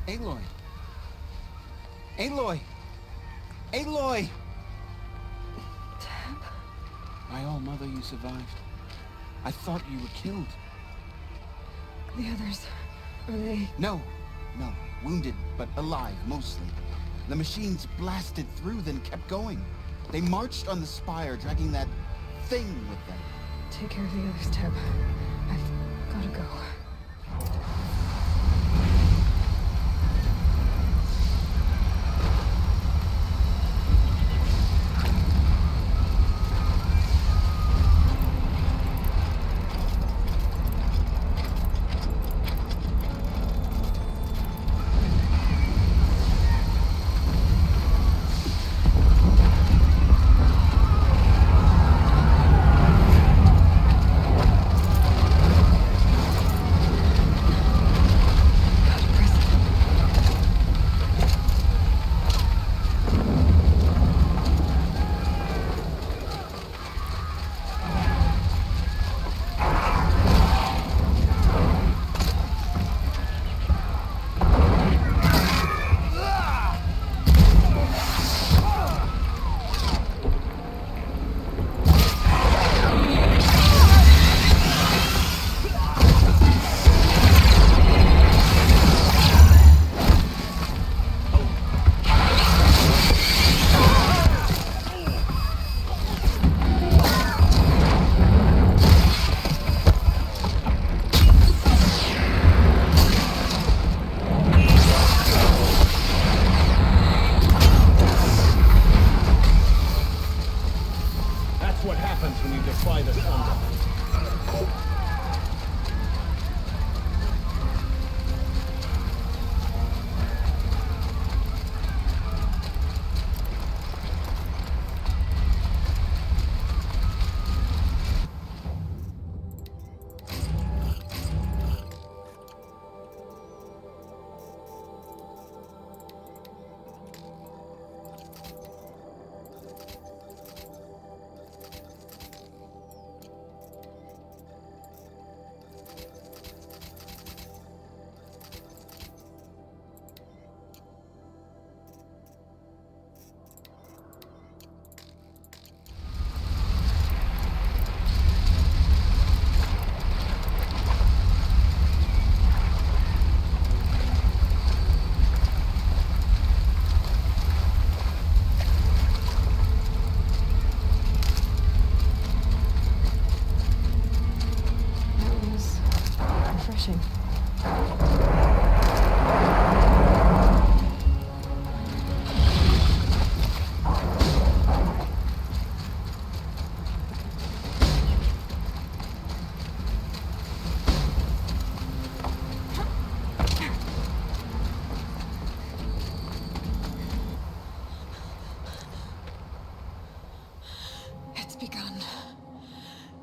S18: Aloy! Aloy! Aloy! My all-mother, you survived. I thought you were killed.
S1: The others, are they...
S18: No. Wounded, but alive, mostly. The machines blasted through, then kept going. They marched on the spire, dragging that thing with them.
S1: Take care of the others, Teb. I've gotta go.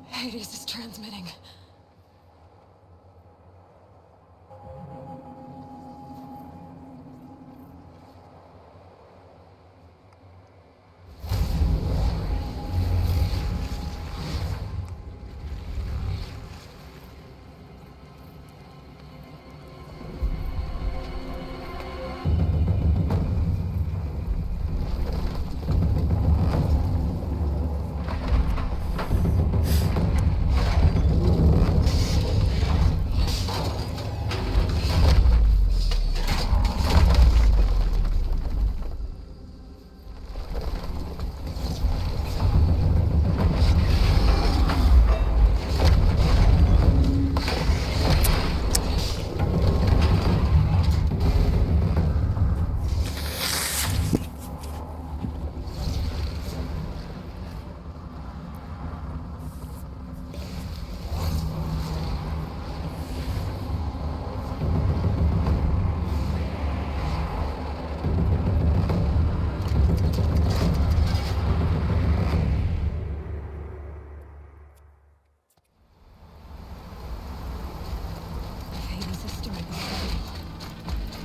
S1: Hades is transmitting.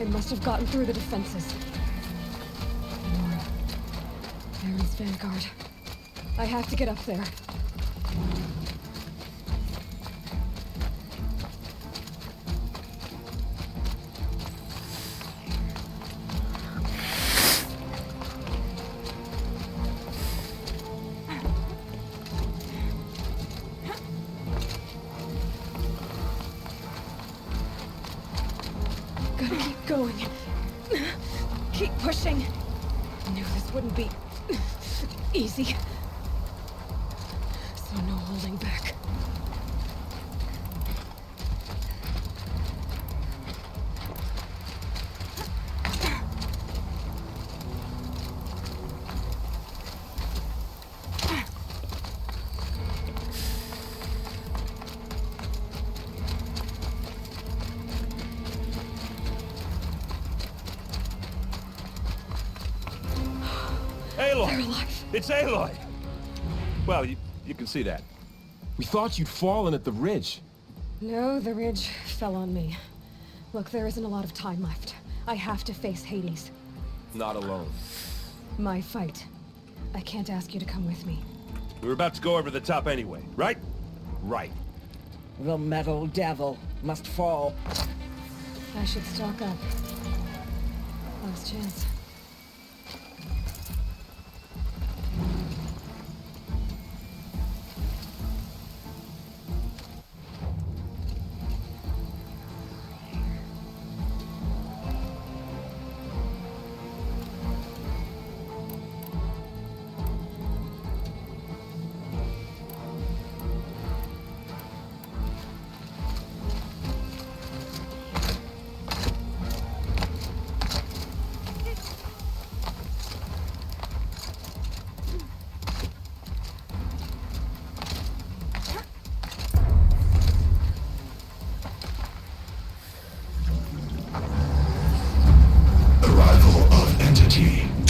S1: It must have gotten through the defenses. More. Baron's vanguard. I have to get up there. Gotta keep going. Keep pushing. I knew this wouldn't be easy. So no holding back.
S19: Aloy! It's Aloy! Well, you can see that.
S4: We thought you'd fallen at the ridge.
S1: No, the ridge fell on me. Look, there isn't a lot of time left. I have to face Hades.
S4: Not alone.
S1: My fight. I can't ask you to come with me.
S19: We were about to go over the top anyway, right? Right.
S6: The metal devil must fall.
S1: I should stock up. Last chance.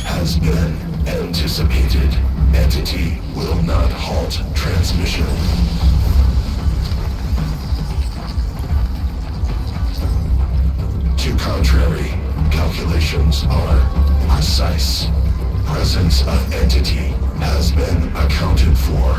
S5: Has been anticipated. Entity will not halt transmission. To contrary, calculations are precise. Presence of entity has been accounted for.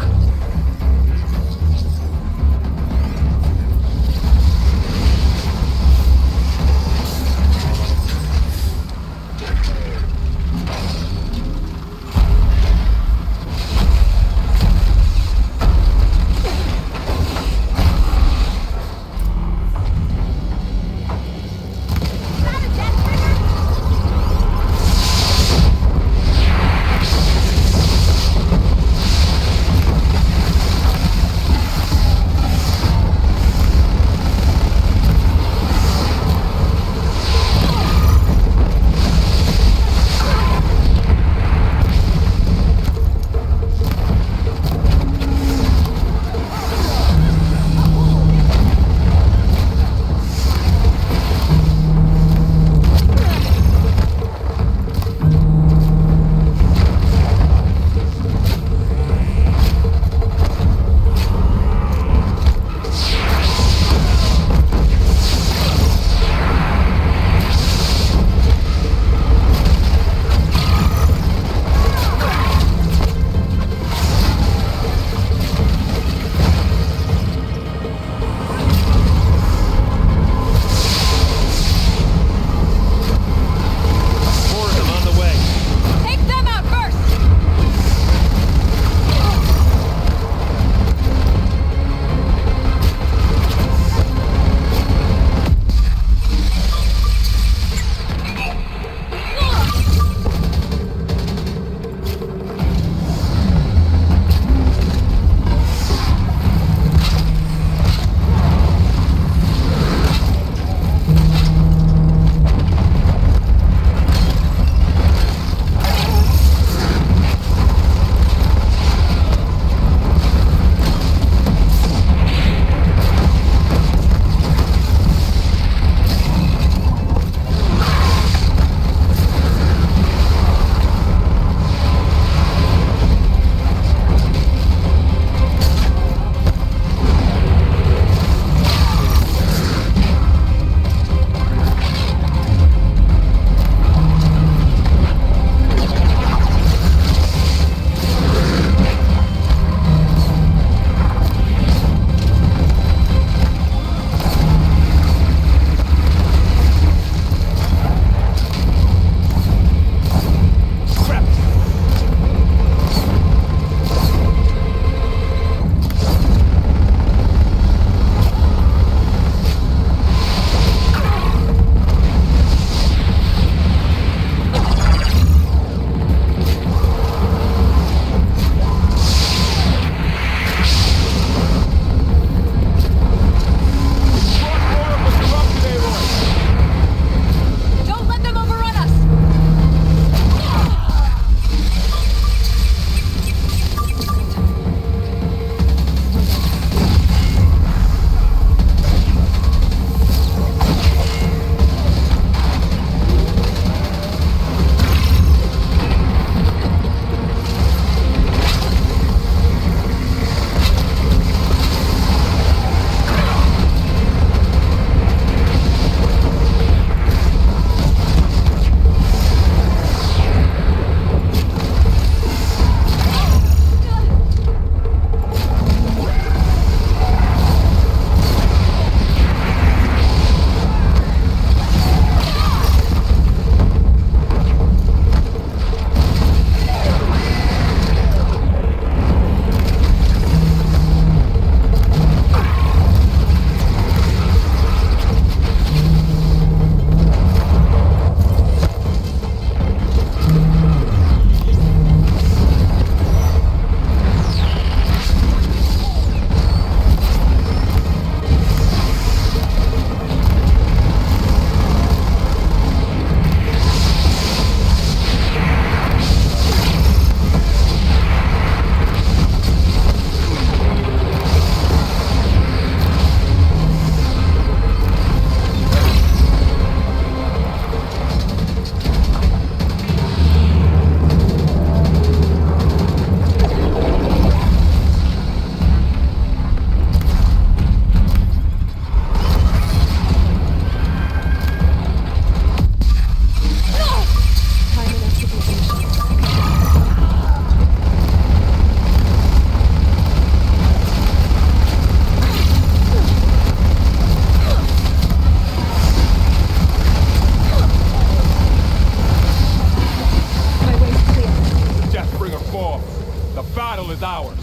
S19: ours.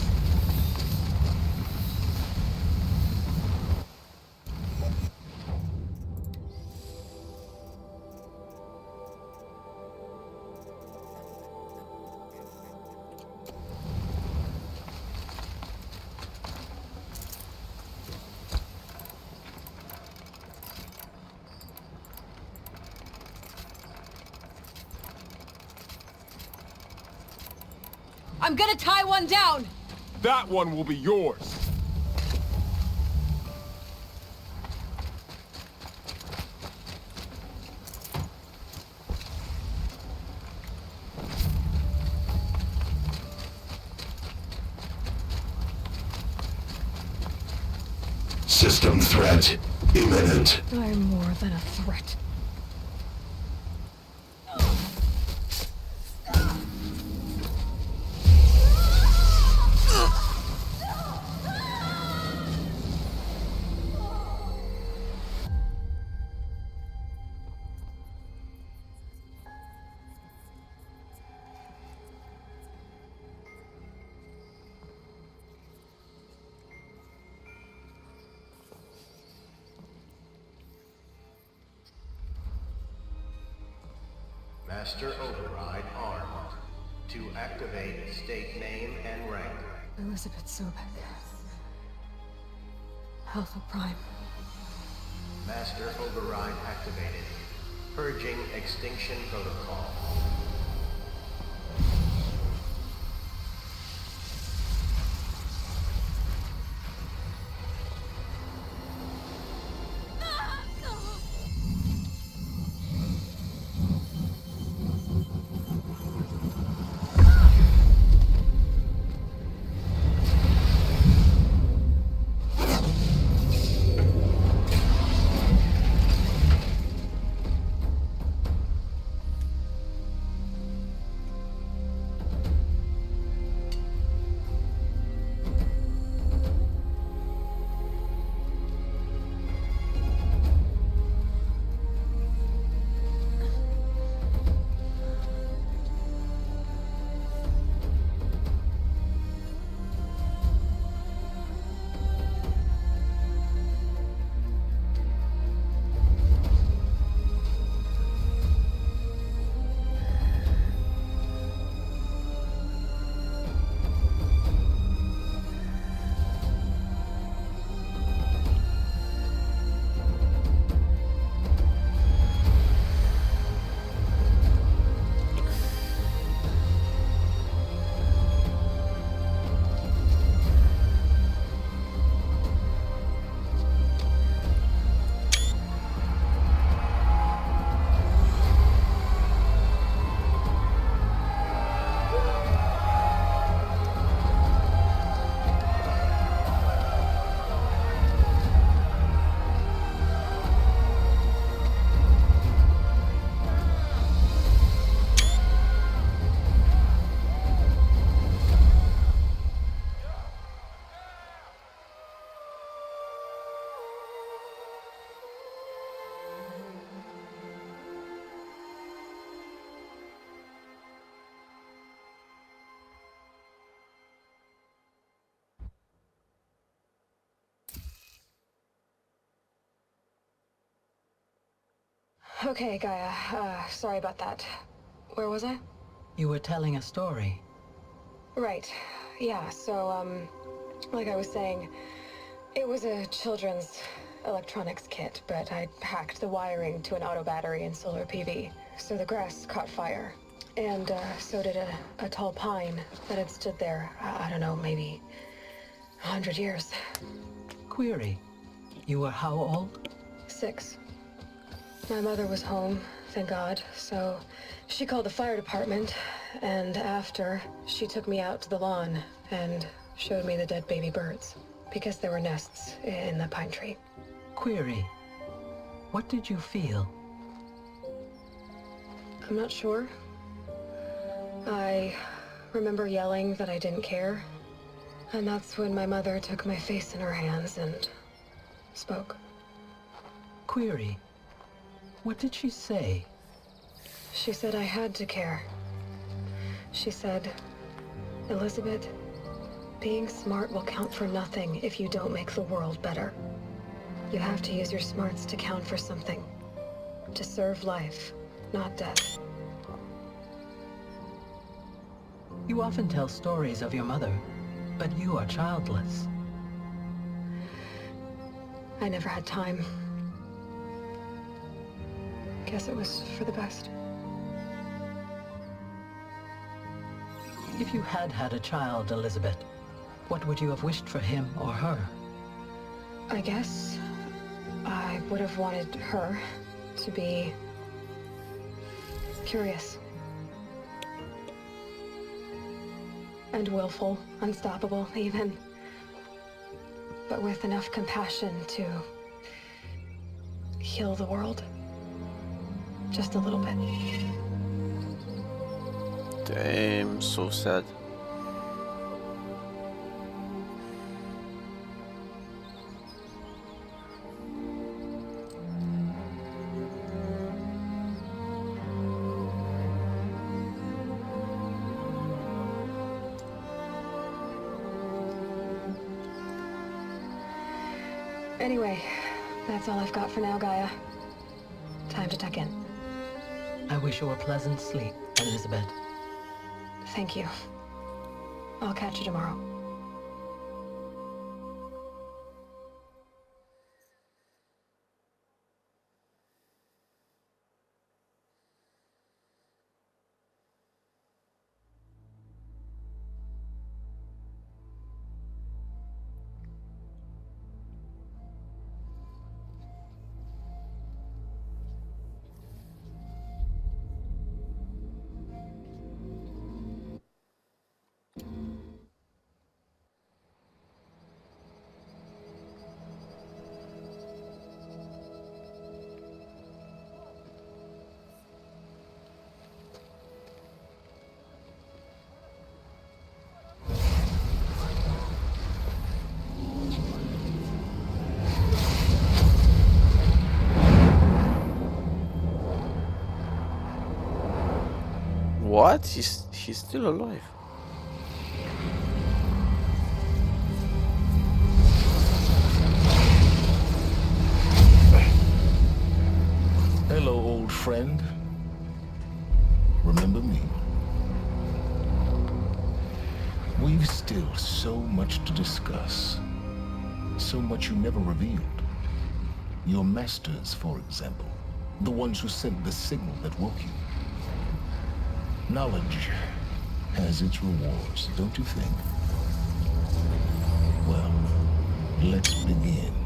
S1: I'm gonna tie one down!
S4: That one will be yours.
S5: System threat imminent.
S1: I'm more than a threat.
S20: Master Override armed. To activate, state name and rank.
S1: Elizabeth Sobek. Alpha Prime.
S20: Master Override activated. Purging extinction protocol.
S1: Okay, Gaia. Sorry about that. Where was I?
S3: You were telling a story.
S1: Right. Yeah, so, like I was saying, it was a children's electronics kit, but I hacked the wiring to an auto battery and solar PV. So the grass caught fire. And, so did a tall pine that had stood there, I don't know, maybe 100 years.
S3: Query. You were how old?
S1: 6. My mother was home, thank God, so she called the fire department, and after, she took me out to the lawn and showed me the dead baby birds, because there were nests in the pine tree.
S3: Query. What did you feel?
S1: I'm not sure. I remember yelling that I didn't care, and that's when my mother took my face in her hands and spoke.
S3: Query. What did she say?
S1: She said I had to care. She said, Elizabeth, Being smart will count for nothing if you don't make the world better. You have to use your smarts to count for something. To serve life, not death.
S3: You often tell stories of your mother, but you are childless.
S1: I never had time. Guess it was for the best.
S3: If you had had a child, Elizabeth, what would you have wished for him or her?
S1: I guess I would have wanted her to be curious. And willful, unstoppable even. But with enough compassion to heal the world. Just a little bit.
S16: Damn, so sad.
S1: Anyway, that's all I've got for now, Gaia. Time to tuck in.
S3: I wish you a pleasant sleep, Elizabeth.
S1: Thank you. I'll catch you tomorrow.
S16: What? He's still alive.
S5: Hello, old friend. Remember me? We've still so much to discuss. So much you never revealed. Your masters, for example. The ones who sent the signal that woke you. Knowledge has its rewards, don't you think? Well, let's begin.